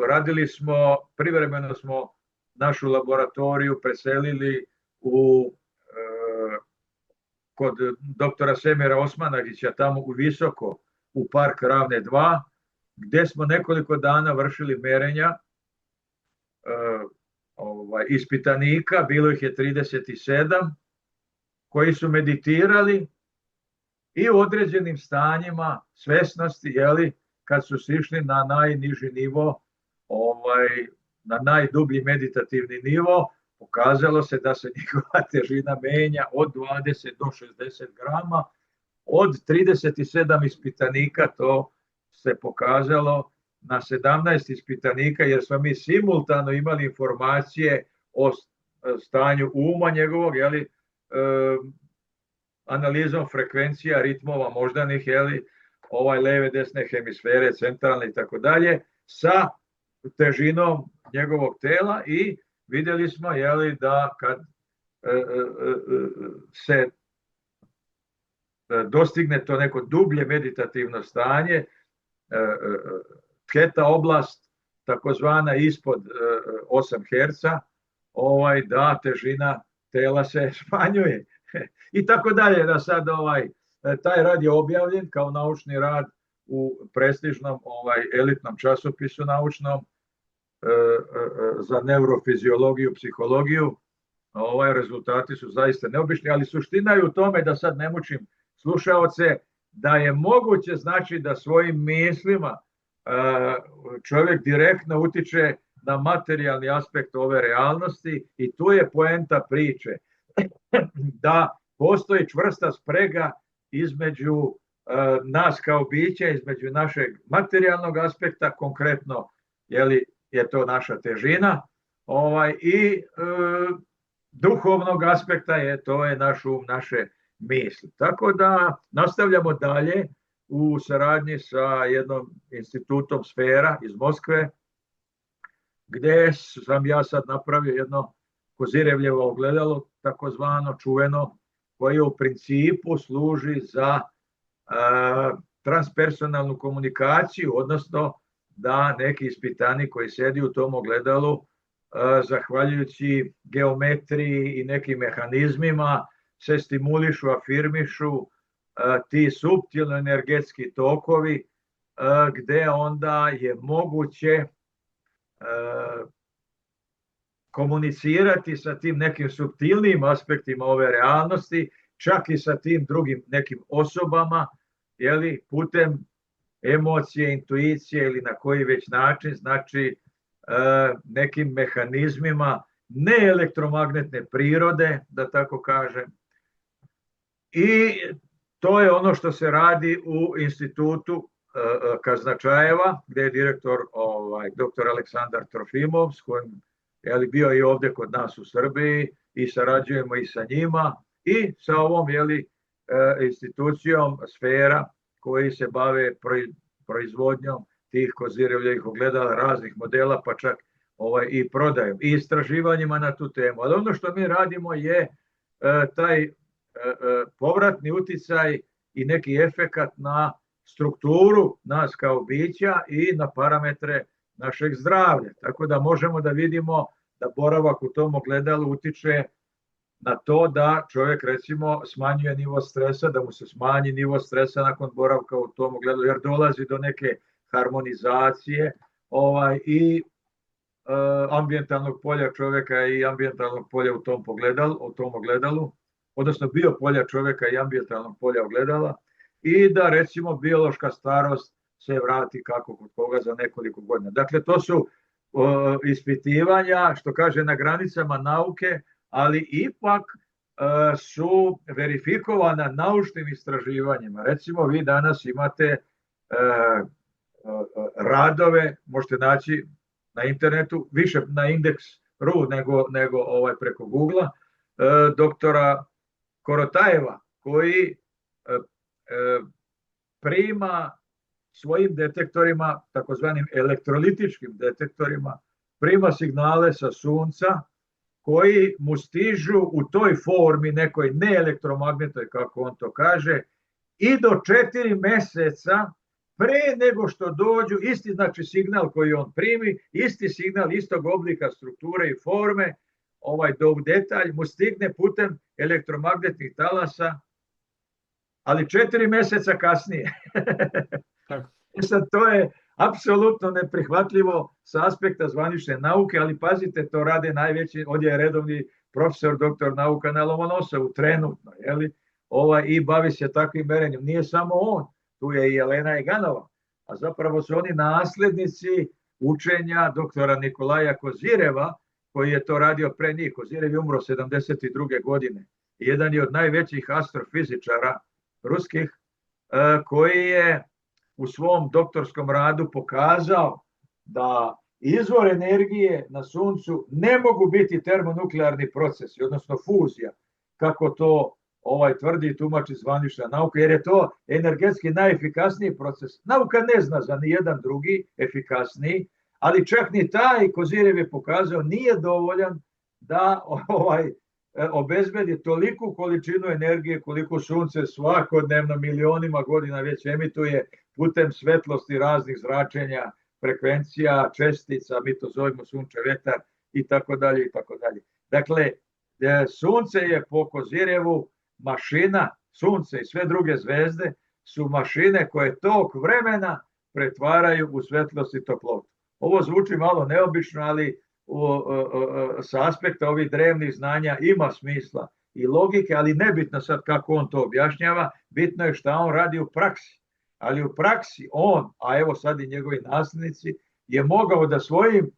radili smo, privremeno smo našu laboratoriju preselili kod doktora Semira Osmanagića, tamo u Visoko, u park Ravne 2, gdje smo nekoliko dana vršili merenja ispitanika, bilo ih je 37, koji su meditirali i u određenim stanjima svesnosti, kad su sišli na najniži nivo, na najdublji meditativni nivo, pokazalo se da se njihova težina menja od 20 do 60 grama. Od 37 ispitanika to se pokazalo na 17 ispitanika, jer smo mi simultano imali informacije o stanju uma njegovog, analizom frekvencija, ritmova moždanih, leve, desne hemisfere, centralne i tako dalje, sa težinom njegovog tela, i vidjeli smo da kad se dostigne to neko dublje meditativno stanje, theta oblast, takozvana ispod 8 Hz, da težina tela se smanjuje. I tako dalje, da sad taj rad je objavljen kao naučni rad u prestižnom elitnom časopisu naučnom za neurofiziologiju, psihologiju. Rezultati su zaista neobični, ali suština je u tome, da sad ne mučim slušaoce, da je moguće, znači, da svojim mislima čovjek direktno utiče na materijalni aspekt ove realnosti, i tu je poenta priče, da postoji čvrsta sprega između nas kao bića, između našeg materijalnog aspekta, konkretno je to naša težina, i duhovnog aspekta, to je naš um, naše misli. Tako da nastavljamo dalje u saradnji sa jednom institutom Sfera iz Moskve, gdje sam ja sad napravio jedno Kozirevljevo ogledalo, takozvano čuveno, koje u principu služi za transpersonalnu komunikaciju, odnosno da neki ispitani koji sedi u tom ogledalu, zahvaljujući geometriji i nekim mehanizmima, se stimulišu, afirmišu ti suptilno energetski tokovi, gde onda je moguće komunicirati sa tim nekim suptilnijim aspektima ove realnosti, čak i sa tim drugim nekim osobama, putem emocije, intuicije ili na koji već način, znači nekim mehanizmima neelektromagnetne prirode, da tako kažem. I to je ono što se radi u institutu Kaznačajeva, gdje je direktor dr. Aleksandar Trofimov, s kojim bio je i ovdje kod nas u Srbiji i sarađujemo i sa njima i sa ovom institucijom Sfera koji se bave proizvodnjom tih kozirevljivih ogledala raznih modela, pa čak i prodajom i istraživanjima na tu temu. Ali ono što mi radimo je taj povratni uticaj i neki efekat na strukturu nas kao bića i na parametre našeg zdravlja. Tako da možemo da vidimo da boravak u tom ogledalu utiče na to da čovjek recimo smanjuje nivo stresa, da mu se smanji nivo stresa nakon boravka u tom ogledalu, jer dolazi do neke harmonizacije i ambijentalnog polja čovjeka i ambijentalnog polja u tom ogledalu, odnosno biopolja čovjeka i ambijentalnog polja ogledala, i da recimo biološka starost se vrati kako kod koga za nekoliko godina. Dakle, to su ispitivanja, što kaže, na granicama nauke, ali ipak su verifikovana naučnim istraživanjima. Recimo, vi danas imate radove, možete naći na internetu, više na Index.ru nego preko Google-a, doktora Korotajeva, koji prima svojim detektorima, takozvanim elektrolitičkim detektorima, prima signale sa sunca koji mu stižu u toj formi, nekoj neelektromagnetnoj, kako on to kaže, i do 4 meseca pre nego što dođu, isti znači signal koji on primi, isti signal istog oblika, strukture i forme, do u detalj mu stigne putem elektromagnetnih talasa, ali 4 meseca kasnije. Sad, to je apsolutno neprihvatljivo sa aspekta zvanične nauke, ali pazite, to rade najveći, ovdje je redovni profesor, doktor nauka na Lomonosovu, trenutno, i bavi se takvim merenjem. Nije samo on, tu je i Jelena Iganova, a zapravo su oni naslednici učenja doktora Nikolaja Kozireva, koji je to radio pre njih. Kozirev je umro 72. godine. Jedan je od najvećih astrofizičara ruskih, koji je u svom doktorskom radu pokazao da izvor energije na suncu ne mogu biti termonuklearni procesi, odnosno fuzija, kako to tvrdi i tumači zvanična nauka, jer je to energetski najefikasniji proces. Nauka ne zna za nijedan drugi efikasniji, ali čak ni taj, Kozirev je pokazao, nije dovoljan da obezbedi toliku količinu energije koliko sunce svakodnevno milionima godina već emituje putem svetlosti raznih zračenja, frekvencija, čestica, mi to zovemo sunče, vetar i tako dalje i tako dalje. Dakle, sunce je po Kozirevu mašina, sunce i sve druge zvezde su mašine koje tok vremena pretvaraju u svetlost i toplotu. Ovo zvuči malo neobično, ali sa aspekta ovih drevnih znanja ima smisla i logike, ali nebitno sad kako on to objašnjava, bitno je šta on radi u praksi. Ali u praksi on, a evo sad i njegovi nasljednici, je mogao da svojim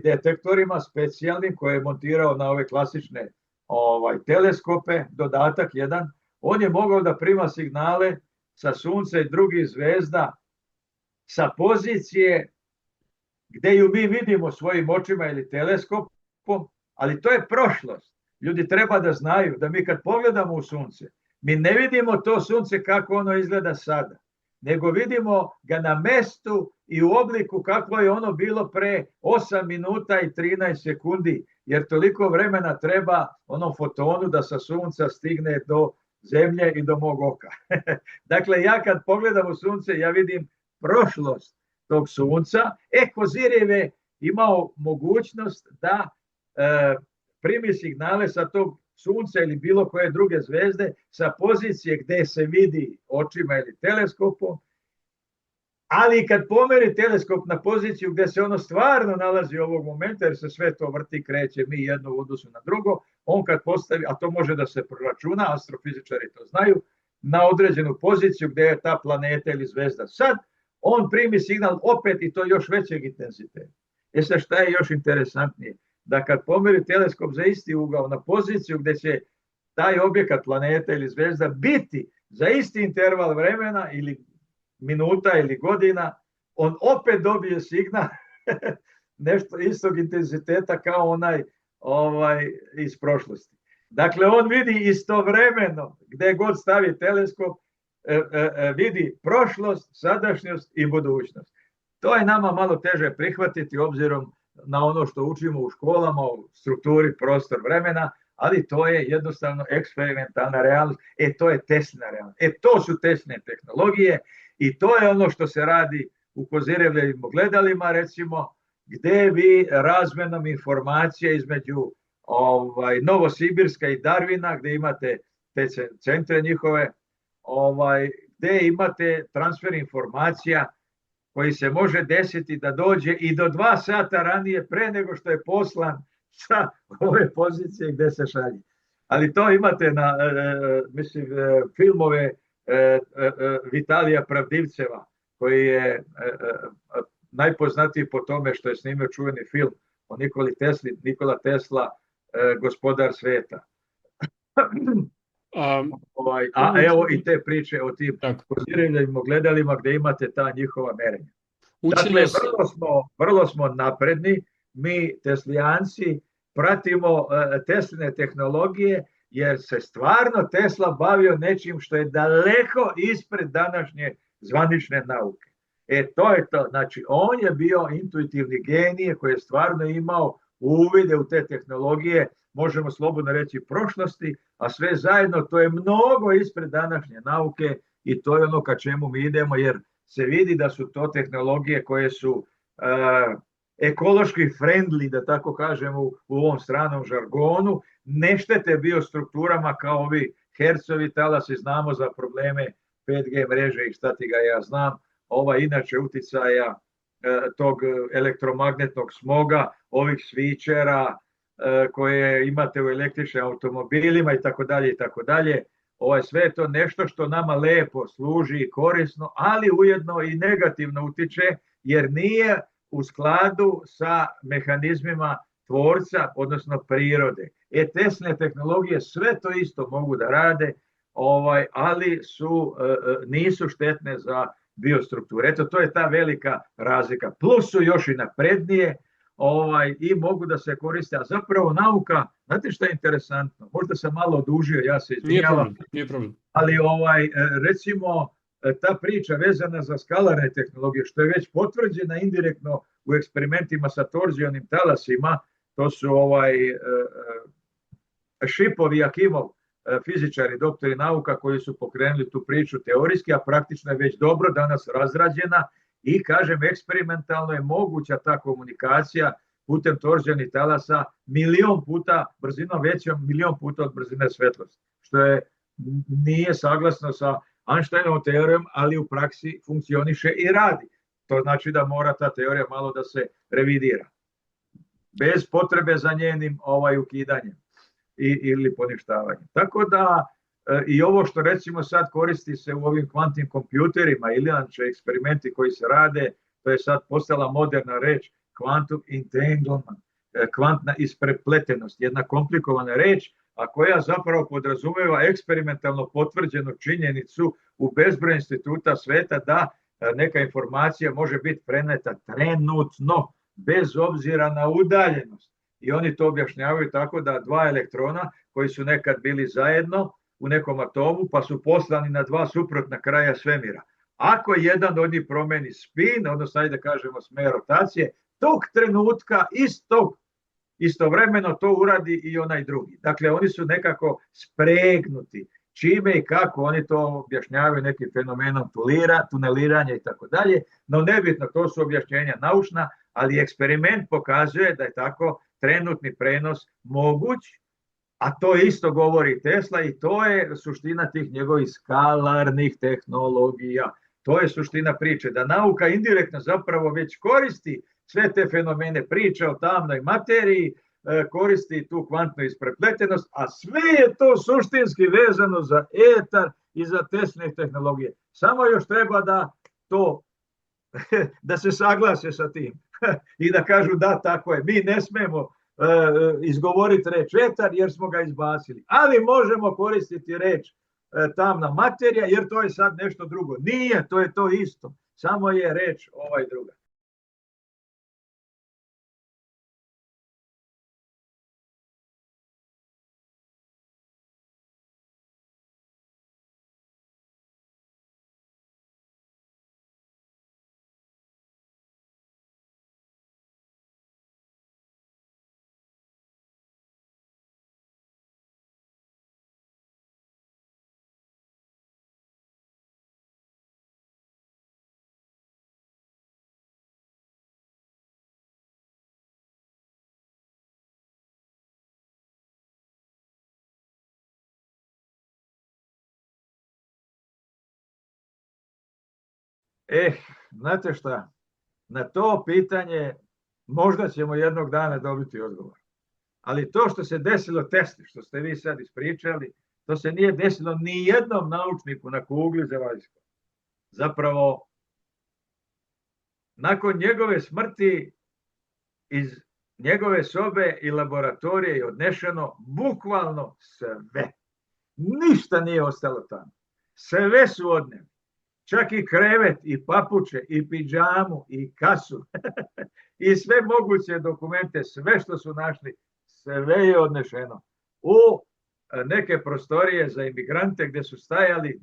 detektorima specijalnim koje je montirao na ove klasične teleskope, dodatak jedan, on je mogao da prima signale sa sunca i drugih zvezda sa pozicije gde ju mi vidimo svojim očima ili teleskopom, ali to je prošlost. Ljudi treba da znaju da mi kad pogledamo u sunce, mi ne vidimo to sunce kako ono izgleda sada, nego vidimo ga na mestu i u obliku kako je ono bilo pre 8 minuta i 13 sekundi, jer toliko vremena treba onom fotonu da sa sunca stigne do zemlje i do mog oka. Dakle, ja kad pogledam u sunce, ja vidim prošlost tog sunca. Kozirev je imao mogućnost da primi signale sa tog sunca ili bilo koje druge zvezde sa pozicije gde se vidi očima ili teleskopom, ali kad pomeri teleskop na poziciju gde se ono stvarno nalazi ovog momenta, jer se sve to vrti, kreće, mi jedno u odnosu na drugo, on kad postavi, a to može da se proračuna, astrofizičari to znaju, na određenu poziciju gde je ta planeta ili zvezda sad, on primi signal opet i to još većeg intenziteta. Sad šta je još interesantnije? Da kad pomeri teleskop za isti ugao na poziciju gde će taj objekat planeta ili zvezda biti za isti interval vremena ili minuta ili godina, on opet dobije signal nešto istog intenziteta kao onaj iz prošlosti. Dakle, on vidi istovremeno, gde god stavi teleskop, vidi prošlost, sadašnjost i budućnost. To je nama malo teže prihvatiti obzirom na ono što učimo u školama, u strukturi prostor vremena, ali to je jednostavno eksperimentalna realnost. To je Teslina realnost. To su Tesline tehnologije i to je ono što se radi u Kozirevljevim ogledalima, recimo, gde vi razmenom informacija između Novosibirska i Darvina, gde imate te centre njihove, gde imate transfer informacija koji se može desiti da dođe i do 2 sata ranije pre nego što je poslan sa ove pozicije gde se šalje. Ali to imate na, mislim, filmove Vitalija Pravdivceva, koji je najpoznatiji po tome što je snimio čuveni film o Nikoli Tesli, Nikola Tesla, gospodar sveta. Evo i te priče o tim Kozirevljevim ogledalima gde imate ta njihova merenja. Dakle, vrlo smo napredni, mi teslijanci pratimo Tesline tehnologije, jer se stvarno Tesla bavio nečim što je daleko ispred današnje zvanične nauke. To je to. Znači, on je bio intuitivni genije koji je stvarno imao uvide u te tehnologije, možemo slobodno reći prošlosti, a sve zajedno to je mnogo ispred današnje nauke i to je ono ka čemu mi idemo, jer se vidi da su to tehnologije koje su ekološki friendly, da tako kažemo u ovom stranom žargonu, ne štete biostrukturama kao ovi hercovi talasi, znamo za probleme 5G mreže i šta ti ga ja znam, inače uticaja tog elektromagnetnog smoga, ovih svičera koje imate u električnim automobilima i tako dalje i tako dalje. Sve je to nešto što nama lepo služi i korisno, ali ujedno i negativno utiče, jer nije u skladu sa mehanizmima tvorca, odnosno prirode. Tesline tehnologije sve to isto mogu da rade, ali nisu štetne za biostrukture. To je ta velika razlika. Plus su još i naprednije i mogu da se koriste. A zapravo nauka, znate što je interesantno? Možda sam malo odužio, ja se izvinjavam. Nije problem. Ali recimo ta priča vezana za skalarne tehnologije, što je već potvrđena indirektno u eksperimentima sa torzionim talasima, to su Šipov i Akimov, fizičari, doktori nauka koji su pokrenuli tu priču teorijski, a praktično je već dobro danas razrađena i, kažem, eksperimentalno je moguća ta komunikacija putem torzionih talasa 1.000.000 puta, brzinom većom 1.000.000 puta od brzine svetlosti, što nije saglasno sa Einsteinovom teorijom, ali u praksi funkcioniše i radi. To znači da mora ta teorija malo da se revidira, bez potrebe za njenim ukidanjem ili poništavanjem. Tako da i ovo što recimo sad koristi se u ovim kvantnim kompjuterima ili eksperimenti koji se rade, to je sad postala moderna reč quantum entanglement, kvantna isprepletenost, jedna komplikovana reč, a koja zapravo podrazumeva eksperimentalno potvrđenu činjenicu u bezbroj instituta sveta da neka informacija može biti preneta trenutno, bez obzira na udaljenost. I oni to objašnjavaju tako da 2 elektrona koji su nekad bili zajedno u nekom atomu pa su poslani na 2 suprotna kraja svemira. Ako jedan od njih promeni spin, odnosno ajde da kažemo smer rotacije, tog trenutka istovremeno to uradi i onaj drugi. Dakle, oni su nekako spregnuti. Čime i kako oni to objašnjavaju nekim fenomenom tuneliranja i tako dalje, no nebitno, to su objašnjenja naučna, ali eksperiment pokazuje da je tako trenutni prenos moguć, a to isto govori Tesla i to je suština tih njegovih skalarnih tehnologija. To je suština priče, da nauka indirektno zapravo već koristi sve te fenomene, priče o tamnoj materiji, koristi tu kvantnu isprepletenost, a sve je to suštinski vezano za etar i za Tesline tehnologije. Samo još treba da se saglase sa tim i da kažu da, tako je. Mi ne smemo izgovoriti reč etar jer smo ga izbacili, ali možemo koristiti reč tamna materija jer to je sad nešto drugo. Nije, to je to isto, samo je reč druga. Znate šta, na to pitanje možda ćemo jednog dana dobiti odgovor. Ali to što se desilo Tesli, što ste vi sad ispričali, to se nije desilo ni jednom naučniku na kugli zemaljskoj. Zapravo, nakon njegove smrti iz njegove sobe i laboratorije je odnešeno bukvalno sve. Ništa nije ostalo tamo. Sve su odneli. Čak i krevet, i papuče, i pidžamu, i kasu, i sve moguće dokumente, sve što su našli, sve je odnešeno u neke prostorije za imigrante gdje su stajali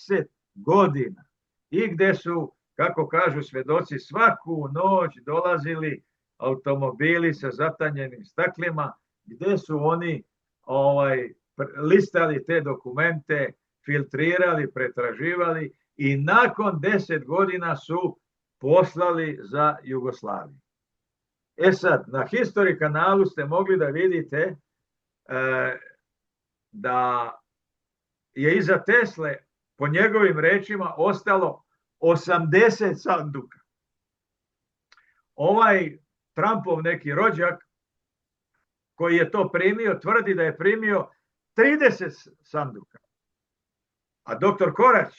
10 godina i gdje su, kako kažu svedoci, svaku noć dolazili automobili sa zatanjenim staklima, gdje su oni listali te dokumente, filtrirali, pretraživali i nakon 10 godina su poslali za Jugoslaviju. Sad, na History kanalu ste mogli da vidite da je iza Tesle, po njegovim rečima, ostalo 80 sanduka. Ovaj Trumpov neki rođak koji je to primio, tvrdi da je primio 30 sanduka. A doktor Korać,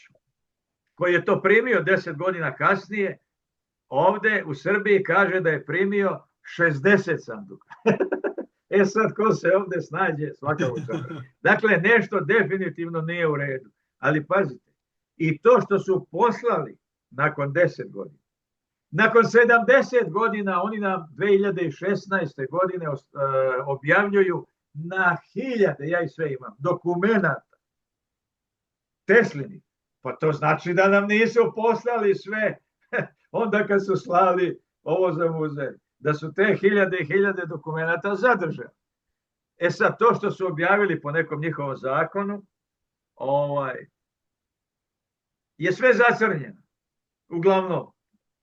koji je to primio 10 godina kasnije, ovde u Srbiji kaže da je primio 60 sanduka. Sad, ko se ovde snađe, svaka učara. Dakle, nešto definitivno nije u redu. Ali pazite, i to što su poslali nakon 10 godina, nakon 70 godina, oni nam 2016. godine objavljuju na hiljade, ja i sve imam, dokumenata Teslini. Pa to znači da nam nisu poslali sve onda kad su slali ovo za muzej. Da su te hiljade i hiljade dokumenata zadržali. Sad, to što su objavili po nekom njihovom zakonu, je sve zacrnjeno. Uglavnom,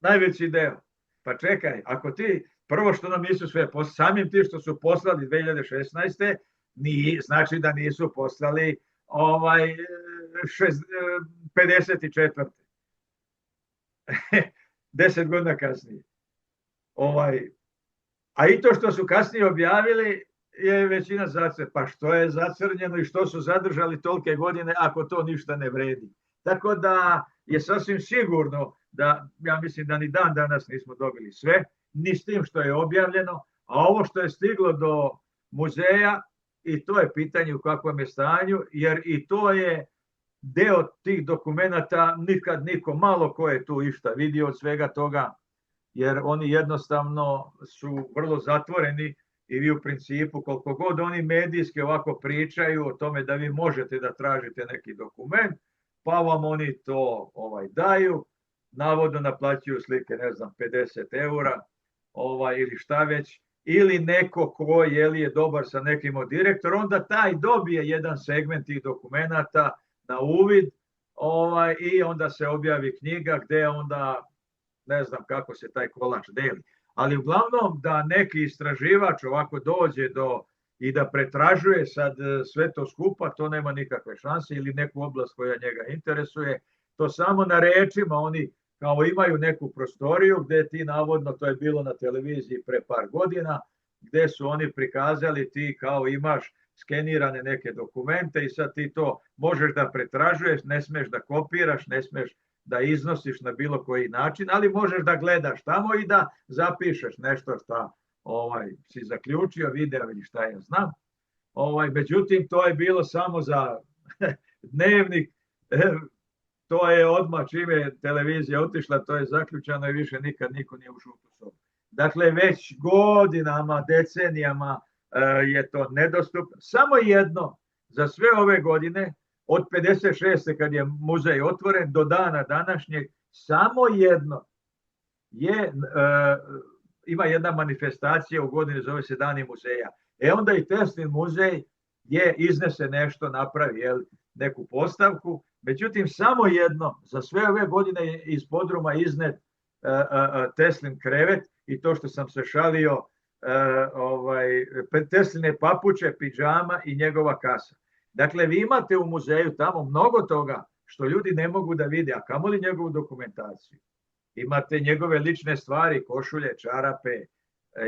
najveći deo. Pa čekaj, ako ti, prvo što nam nisu sve poslali, samim ti što su poslali 2016. Znači da nisu poslali 54. 10 godina kasnije. A i to što su kasnije objavili je većina zacrnjena. Pa što je zacrnjeno i što su zadržali tolike godine ako to ništa ne vredi. Tako da je sasvim sigurno da, ja mislim da ni dan danas nismo dobili sve, ni s tim što je objavljeno, a ovo što je stiglo do muzeja, i to je pitanje u kakvom je stanju, jer i to je deo tih dokumenata, nikad niko, malo ko je tu išta vidio od svega toga, jer oni jednostavno su vrlo zatvoreni i vi u principu, koliko god oni medijski ovako pričaju o tome da vi možete da tražite neki dokument, pa vam oni to daju, navodno naplaćuju slike, ne znam, 50 eura ili šta već, ili neko ko je dobar sa nekim od direktora, onda taj dobije jedan segment tih dokumenata na uvid i onda se objavi knjiga gde onda ne znam kako se taj kolač deli. Ali uglavnom da neki istraživač ovako dođe i da pretražuje sad sve to skupa, to nema nikakve šanse, ili neku oblast koja njega interesuje. To samo na rečima oni kao imaju neku prostoriju gde ti navodno, to je bilo na televiziji pre par godina, gde su oni prikazali ti kao imaš skenirane neke dokumente i sad ti to možeš da pretražuješ, ne smeš da kopiraš, ne smeš da iznosiš na bilo koji način, ali možeš da gledaš tamo i da zapišeš nešto šta si zaključio, video ili šta ja znam. Međutim, to je bilo samo za dnevnik, to je odmah čim je televizija otišla, to je zaključano i više nikad niko nije ušao u sobu. Dakle, već godinama, decenijama je to nedostupno. Samo jedno, za sve ove godine, od 56. kad je muzej otvoren do dana današnjeg, samo jedno ima jedna manifestacija u godini, zove se Dani muzeja. Onda i Teslin muzej iznese nešto, napravi neku postavku. Međutim, samo jedno, za sve ove godine je iz podruma iznet Teslin krevet i to što sam se šalio, Tesline papuče, pidžama i njegova kasa. Dakle, vi imate u muzeju tamo mnogo toga što ljudi ne mogu da vide, a kamoli njegovu dokumentaciju. Imate njegove lične stvari, košulje, čarape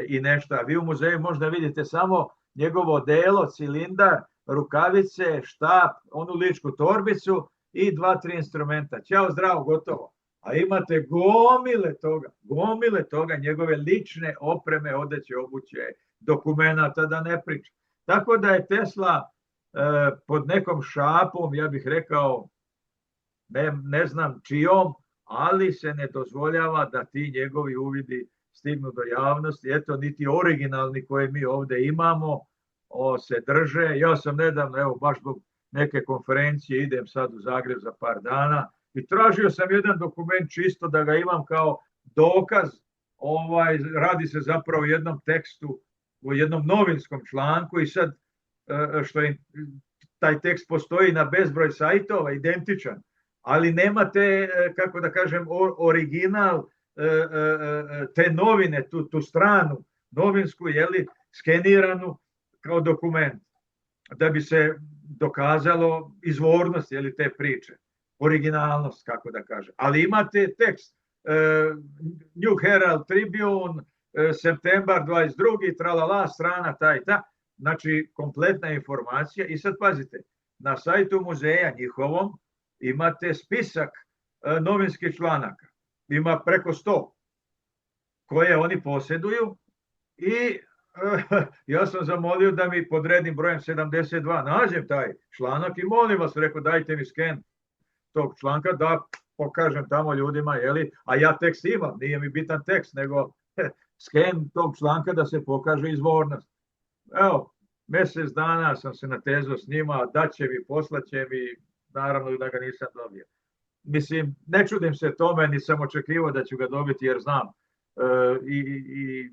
i nešto. A vi u muzeju možda vidite samo njegovo odelo, cilindar, rukavice, štap, onu ličku torbicu i 2-3 instrumenta. Ćao, zdravo, gotovo. A imate gomile toga, njegove lične opreme, odeće, obuće, dokumenata, da ne pričam. Tako da je Tesla pod nekom šapom, ja bih rekao, ne znam čijom, ali se ne dozvoljava da ti njegovi uvidi stignu do javnosti. Eto, niti originalni koje mi ovde imamo se drže. Ja sam nedavno, evo, baš zbog neke konferencije, idem sad u Zagreb za par dana i tražio sam jedan dokument čisto da ga imam kao dokaz. Radi se zapravo o jednom tekstu, u jednom novinskom članku i sad što je, taj tekst postoji na bezbroj sajtova, identičan, ali nemate, kako da kažem, original te novine, tu stranu novinsku, skeniranu kao dokument, da bi se dokazalo izvornost te priče, originalnost, kako da kažem. Ali imate tekst New Herald Tribune, septembar 22. tralala, strana ta i ta, znači kompletna informacija. I sad pazite, na sajtu muzeja njihovom imate spisak novinskih članaka. Ima preko 100 koje oni posjeduju i ja sam zamolio da mi pod rednim brojem 72 nađem taj članak i molim vas, rekao, dajte mi sken tog članka da pokažem tamo ljudima, a ja tekst imam, nije mi bitan tekst, nego sken tog članka da se pokaže izvornost. Evo, mjesec dana sam se natezao s njima, daće mi, poslaće mi, naravno da ga nisam dobio. Mislim, ne čudim se tome, nisam očekivao da ću ga dobiti jer znam i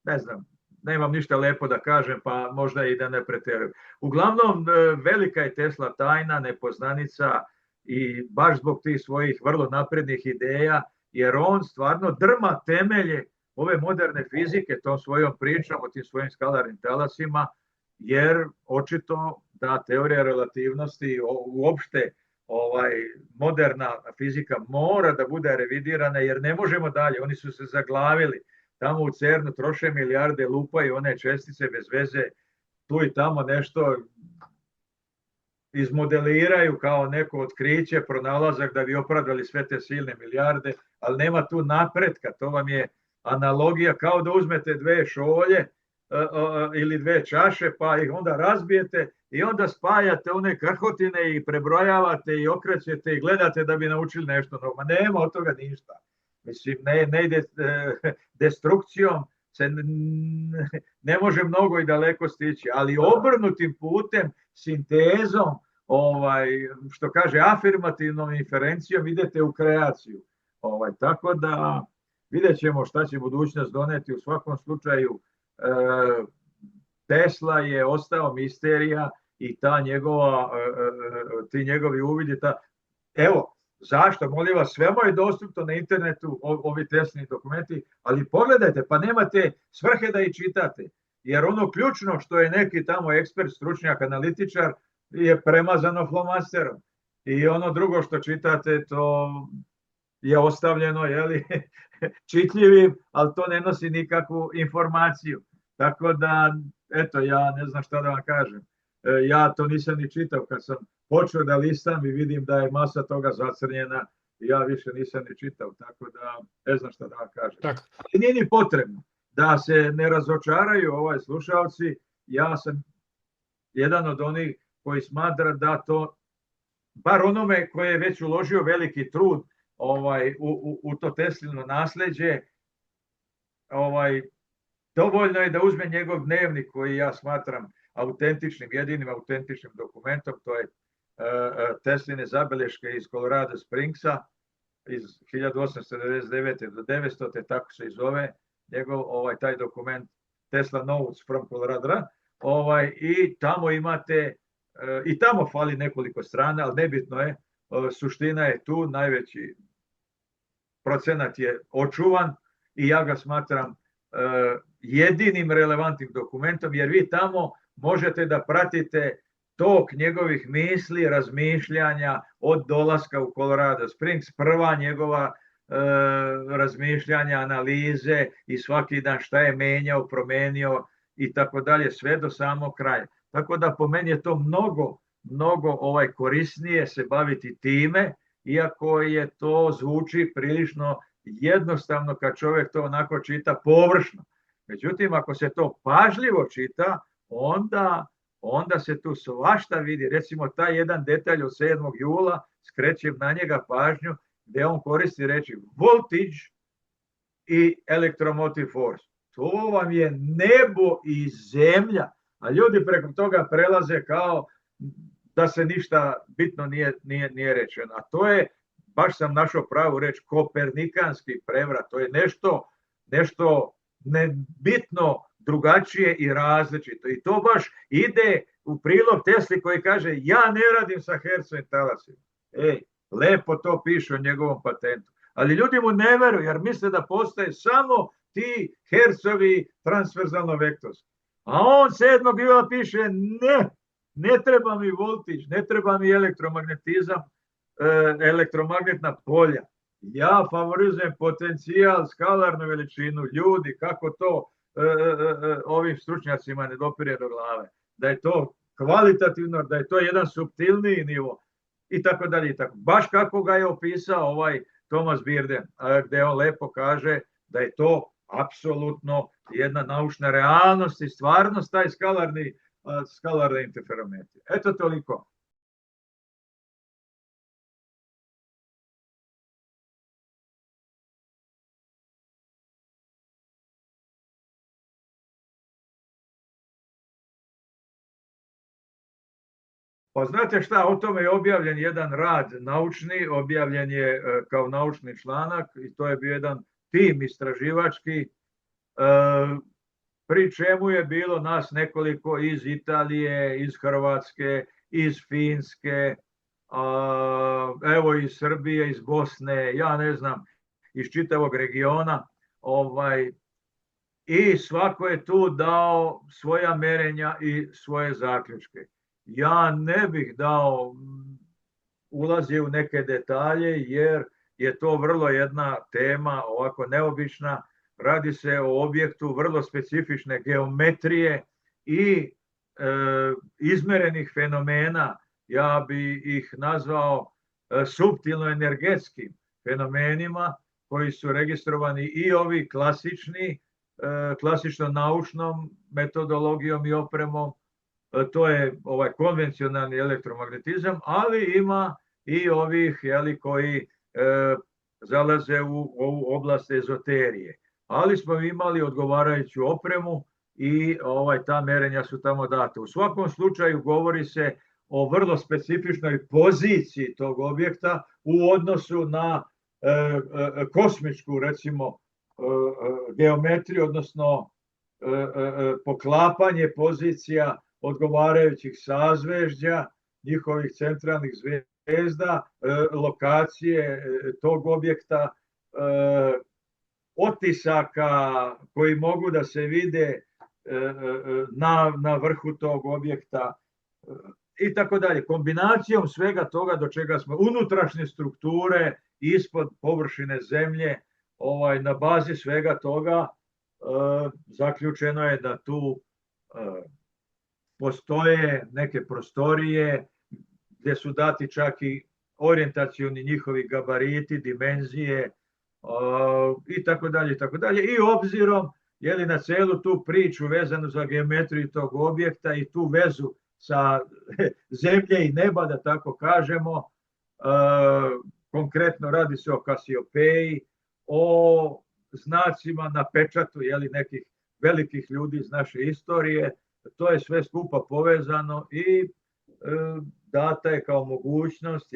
ne znam, nemam ništa lepo da kažem, pa možda i da ne preterujem. Uglavnom, velika je Tesla tajna, nepoznanica i baš zbog tih svojih vrlo naprednih ideja, jer on stvarno drma temelje ove moderne fizike tom svojom pričom o tim svojim skalarnim talasima, jer očito da teorija relativnosti uopšte moderna fizika mora da bude revidirana, jer ne možemo dalje. Oni su se zaglavili. Tamo u CERN-u troše milijarde, lupaju one čestice bez veze, tu i tamo nešto izmodeliraju kao neko otkriće, pronalazak da bi opravdali sve te silne milijarde, ali nema tu napretka. To vam je analogija kao da uzmete 2 šolje ili 2 čaše pa ih onda razbijete i onda spajate one krhotine i prebrojavate i okrećete i gledate da bi naučili nešto novo. Nema od toga ništa. Mislim, ne ide destrukcijom, se ne može mnogo i daleko stići, ali obrnutim putem, sintezom, što kaže, afirmativnom inferencijom idete u kreaciju. Tako da vidjet ćemo šta će budućnost doneti. U svakom slučaju Tesla je ostao misterija i ti njegovi uvidi. Evo, zašto? Molim vas, sve je dostupno na internetu, ovi Teslini dokumenti, ali pogledajte, pa nemate svrhe da ih čitate, jer ono ključno što je neki tamo ekspert, stručnjak, analitičar, je premazano flomasterom. I ono drugo što čitate, to je ostavljeno, čitljivim, ali to ne nosi nikakvu informaciju. Tako da, eto, ja ne znam šta da vam kažem. Ja to nisam ni čitao kad sam počeo da listam i vidim da je masa toga zacrnjena i ja više nisam ni čitao, tako da ne znam šta da vam kažem. Ali nije ni potrebno da se ne razočaraju slušalci. Ja sam jedan od onih koji smatra da to, bar onome koji je već uložio veliki trud u to Teslino nasleđe, dovoljno je da uzme njegov dnevnik koji ja smatram autentičnim, jedinim autentičnim dokumentom, to je Tesline zabeleške iz Colorado Springsa iz 1899. do 900. tako se i zove njegov taj dokument Tesla Notes from Colorado. I tamo imate, i tamo fali nekoliko strana, ali nebitno je, suština je tu, najveći procenat je očuvan i ja ga smatram jedinim relevantnim dokumentom, jer vi tamo možete da pratite tok njegovih misli, razmišljanja od dolaska u Colorado Springs, prva njegova razmišljanja, analize i svaki dan šta je menjao, promenio i tako dalje, sve do samog kraja. Tako da po meni je to mnogo korisnije se baviti time, iako je to zvuči prilično jednostavno kad čovjek to onako čita površno. Međutim, ako se to pažljivo čita, onda se tu svašta vidi. Recimo, taj jedan detalj od 7. jula, skrećem na njega pažnju, gdje on koristi reći voltage i electromotive force. To vam je nebo i zemlja, a ljudi preko toga prelaze kao da se ništa bitno nije rečeno. A to je, baš sam našao pravu reč, kopernikanski prevrat. To je nešto nebitno drugačije i različito. I to baš ide u prilog Tesli koji kaže ja ne radim sa hercovim talasima. Lepo to piše o njegovom patentu. Ali ljudi mu ne veruju jer misle da postoje samo ti hercovi transverzalno vektorski. A on 7. jula piše ne treba mi voltić, ne treba mi elektromagnetizam, elektromagnetna polja. Ja favorizujem potencijal, skalarnu veličinu, ljudi, kako to ovim stručnjacima ne dopire do glave. Da je to kvalitativno, da je to jedan suptilniji nivo i tako dalje. Baš kako ga je opisao ovaj Thomas Bearden, gdje on lepo kaže da je to apsolutno jedna naučna realnost i stvarnost, taj skalarna interferometrija. Eto toliko. Pa znate šta, o tome je objavljen jedan rad naučni, objavljen je kao naučni članak i to je bio jedan tim istraživački, pri čemu je bilo nas nekoliko iz Italije, iz Hrvatske, iz Finske, evo iz Srbije, iz Bosne, ja ne znam, iz čitavog regiona, i svako je tu dao svoja merenja i svoje zaključke. Ja ne bih ulazio u neke detalje jer je to vrlo jedna tema ovako neobična. Radi se o objektu vrlo specifične geometrije i izmerenih fenomena. Ja bi ih nazvao suptilno energetskim fenomenima koji su registrovani i ovi klasično naučnom metodologijom i opremom. To je ovaj konvencionalni elektromagnetizam, ali ima i ovih koji zalaze u ovu oblast ezoterije. Ali smo imali odgovarajuću opremu i ta merenja su tamo data. U svakom slučaju govori se o vrlo specifičnoj poziciji tog objekta u odnosu na kosmičku, recimo, geometriju, odnosno poklapanje pozicija odgovarajućih sazvežđa, njihovih centralnih zvezda, lokacije tog objekta, otisaka koji mogu da se vide na vrhu tog objekta i tako dalje. Kombinacijom svega toga do čega smo, unutrašnje strukture ispod površine zemlje, na bazi svega toga zaključeno je da tu postoje neke prostorije gdje su dati čak i orijentacioni njihovi gabariti, dimenzije i tako dalje i tako dalje. I obzirom na celu tu priču vezanu za geometriju tog objekta i tu vezu sa zemlje i neba, da tako kažemo, konkretno radi se o Kasiopeji, o znacima na pečatu nekih velikih ljudi iz naše istorije. To je sve skupa povezano i data je kao mogućnost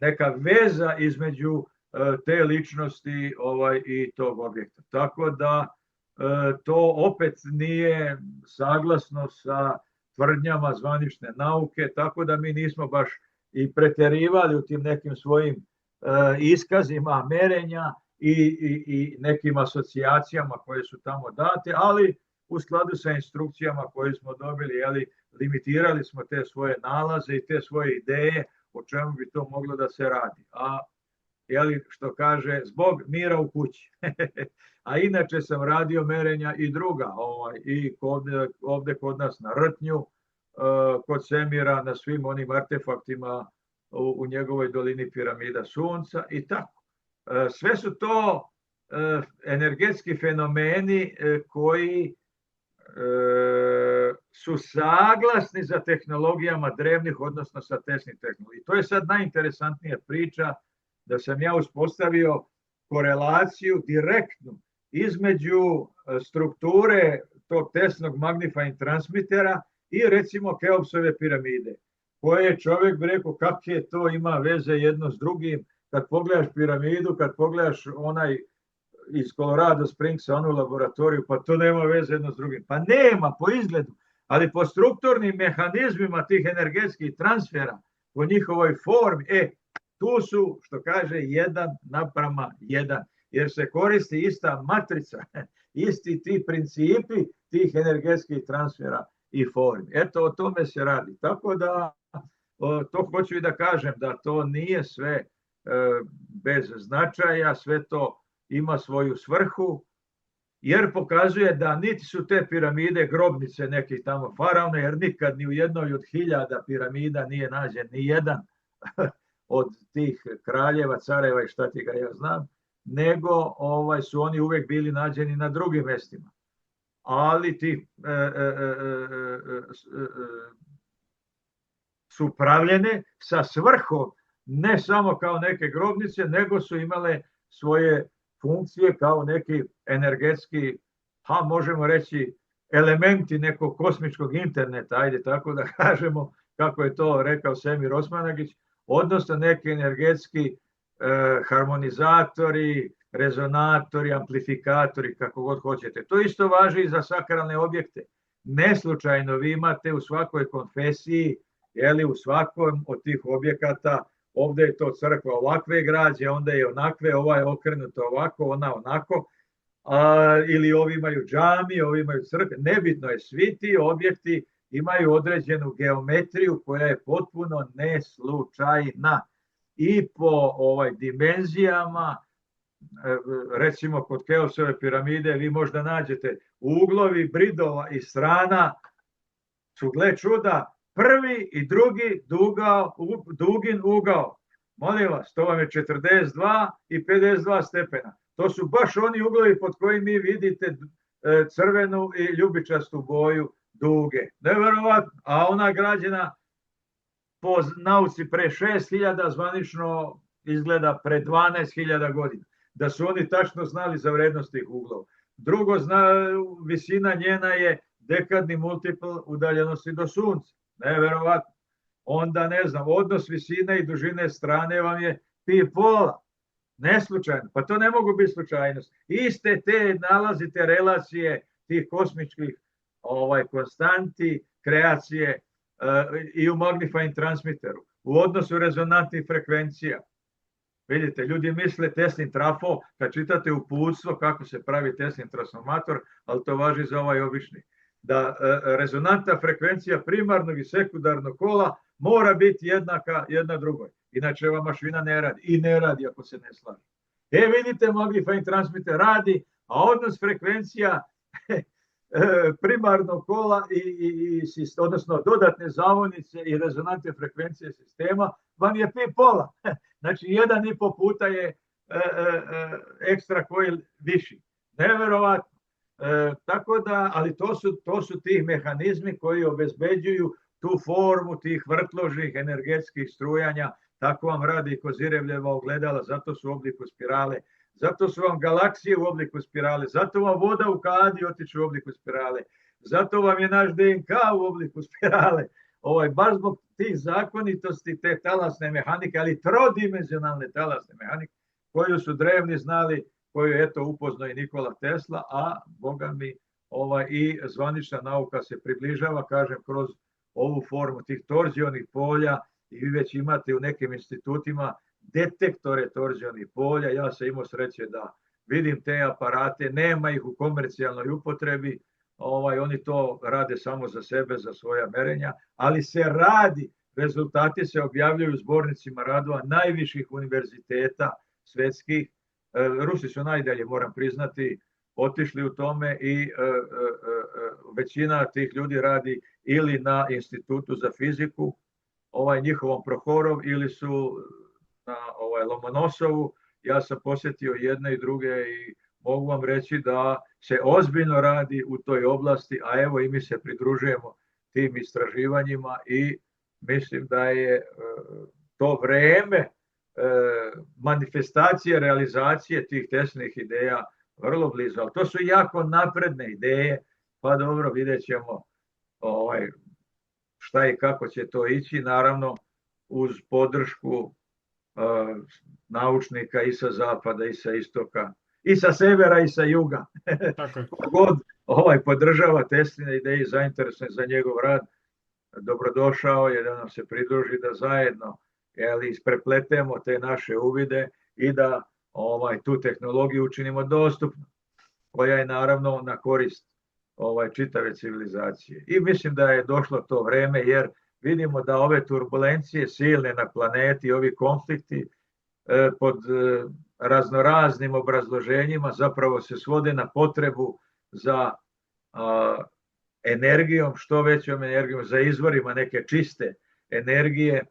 neka veza između te ličnosti i tog objekta. Tako da to opet nije saglasno sa tvrdnjama zvanične nauke, tako da mi nismo baš i preterivali u tim nekim svojim iskazima merenja i nekim asocijacijama koje su tamo date, ali u skladu sa instrukcijama koje smo dobili, limitirali smo te svoje nalaze i te svoje ideje o čemu bi to moglo da se radi. A što kaže, zbog mira u kući. A inače sam radio merenja i druga, i ovde kod nas na Rtnju, kod Semira, na svim onim artefaktima u njegovoj dolini piramida Sunca i tako. Sve su to energetski fenomeni koji su saglasni za tehnologijama drevnih, odnosno sa Teslinim tehnologijama. To je sad najinteresantnija priča, da sam ja uspostavio korelaciju direktnu između strukture tog Teslinog magnifying transmitera i recimo Keopsove piramide, koje čovjek bi rekao kakve to ima veze jedno s drugim, kad pogledaš piramidu, kad pogledaš onaj iz Colorado Springsa, onu laboratoriju, pa to nema veze jedno s drugim. Pa nema po izgledu, ali po strukturnim mehanizmima tih energetskih transfera, po njihovoj formi, tu su, što kaže, 1:1, jer se koristi ista matrica, isti ti principi tih energetskih transfera i formi. Eto, o tome se radi. Tako da, to hoću i da kažem, da to nije sve bez značaja, sve to ima svoju svrhu, jer pokazuje da niti su te piramide grobnice nekih tamo faraona, jer nikad ni u jednoj od 1000 piramida nije nađen ni jedan od tih kraljeva, careva i šta ti ga ja znam, nego su oni uvek bili nađeni na drugim mestima. Ali ti su pravljene sa svrhom, ne samo kao neke grobnice, nego su imale svoje funkcije kao neki energetski, možemo reći, elementi nekog kosmičkog interneta, ajde tako da kažemo, kako je to rekao Semir Osmanagić, odnosno neki energetski harmonizatori, rezonatori, amplifikatori, kako god hoćete. To isto važi i za sakralne objekte. Neslučajno vi imate u svakoj konfesiji, u svakom od tih objekata, ovde je to crkva ovakve građe, onda je onakve, ova je okrenuta ovako, ona onako, ili ovi imaju džami, ovi imaju crkve, nebitno je, svi ti objekti imaju određenu geometriju koja je potpuno neslučajna i po dimenzijama. Recimo kod Keopsove piramide vi možda nađete uglovi bridova i strana su, gle čuda, prvi i drugi dugin ugao. Molim vas, to vam je 42 i 52 stepena. To su baš oni uglovi pod kojim mi vidite crvenu i ljubičastu boju duge. Neverovatno. A ona građena po nauci pre 6000, zvanično izgleda pre 12.000 godina. Da su oni tačno znali za vrednost tih uglova. Drugo, visina njena je dekadni multipl udaljenosti do Sunca. Neverovatno. Onda, ne znam, odnos visine i dužine strane vam je pi/pola. Neslučajno. Pa to ne mogu biti slučajnost. Iste te nalazite relacije tih kosmičkih konstanti, kreacije i u magnifying transmitteru. U odnosu rezonantnih frekvencija. Vidite, ljudi misle Teslin trafo, kad čitate uputstvo kako se pravi Teslin transformator, ali to važi za ovaj obični. Da rezonantna frekvencija primarnog i sekundarnog kola mora biti jednaka jedna drugoj. Inače ova mašina ne radi. I ne radi ako se ne slaže. Vidite, magnifying transmitter radi, a odnos frekvencija primarnog kola odnosno dodatne zavojnice i rezonantne frekvencije sistema vam je pi/pola. Znači 1,5 puta je ekstra coil viši. Neverovatno. Tako da, ali to su ti mehanizmi koji obezbeđuju tu formu tih vrtložnih energetskih strujanja. Tako vam radi Kozirevljeva ogledala, zato su u obliku spirale. Zato su vam galaksije u obliku spirale, zato vam voda u kadi otiče u obliku spirale, zato vam je naš DNK u obliku spirale. Baš zbog tih zakonitosti, te talasne mehanike, ali trodimenzionalne talasne mehanike, koju su drevni znali, koju je upoznao i Nikola Tesla, a boga mi i zvanična nauka se približava, kažem, kroz ovu formu tih torzionih polja, i vi već imate u nekim institutima detektore torzionih polja. Ja sam imao sreće da vidim te aparate, nema ih u komercijalnoj upotrebi, oni to rade samo za sebe, za svoja merenja, ali se radi, rezultati se objavljuju u zbornicima radova najviših univerziteta svetskih. Rusi su najdalje, moram priznati, otišli u tome i većina tih ljudi radi ili na Institutu za fiziku, njihovom Prohorov, ili su na Lomonosovu. Ja sam posjetio jedne i druge i mogu vam reći da se ozbiljno radi u toj oblasti, a evo i mi se pridružujemo tim istraživanjima i mislim da je to vreme manifestacije, realizacije tih Teslinih ideja vrlo blizu. Ali to su jako napredne ideje, pa dobro, vidjet ćemo šta i kako će to ići, naravno uz podršku naučnika i sa zapada i sa istoka, i sa severa i sa juga. God podržava Tesline ideje i zainteresovan za njegov rad, dobrodošao je da nam se pridruži, da zajedno isprepletemo te naše uvide i da tu tehnologiju učinimo dostupno, koja je naravno na korist čitave civilizacije. I mislim da je došlo to vreme, jer vidimo da ove turbulencije silne na planeti, ovi konflikti pod raznoraznim obrazloženjima zapravo se svode na potrebu za energijom, što većom energijom, za izvorima neke čiste energije,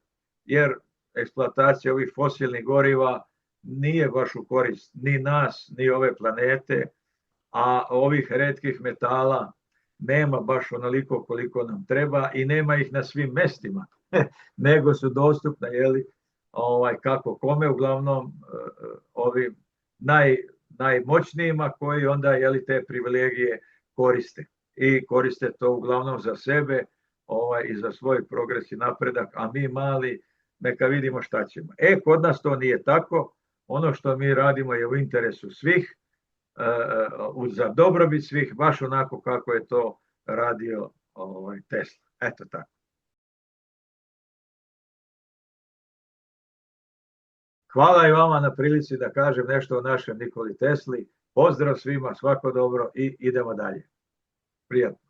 jer eksploatacija ovih fosilnih goriva nije baš u korist ni nas, ni ove planete, a ovih retkih metala nema baš onoliko koliko nam treba i nema ih na svim mestima, nego su dostupne, kako kome, uglavnom ovim najmoćnijima koji onda te privilegije koriste. I koriste to uglavnom za sebe i za svoj progres i napredak, a mi mali neka vidimo šta ćemo. Kod nas to nije tako. Ono što mi radimo je u interesu svih, za dobrobit svih, baš onako kako je to radio Tesla. Eto tako. Hvala i vama na prilici da kažem nešto o našem Nikoli Tesli. Pozdrav svima, svako dobro i idemo dalje. Prijatno.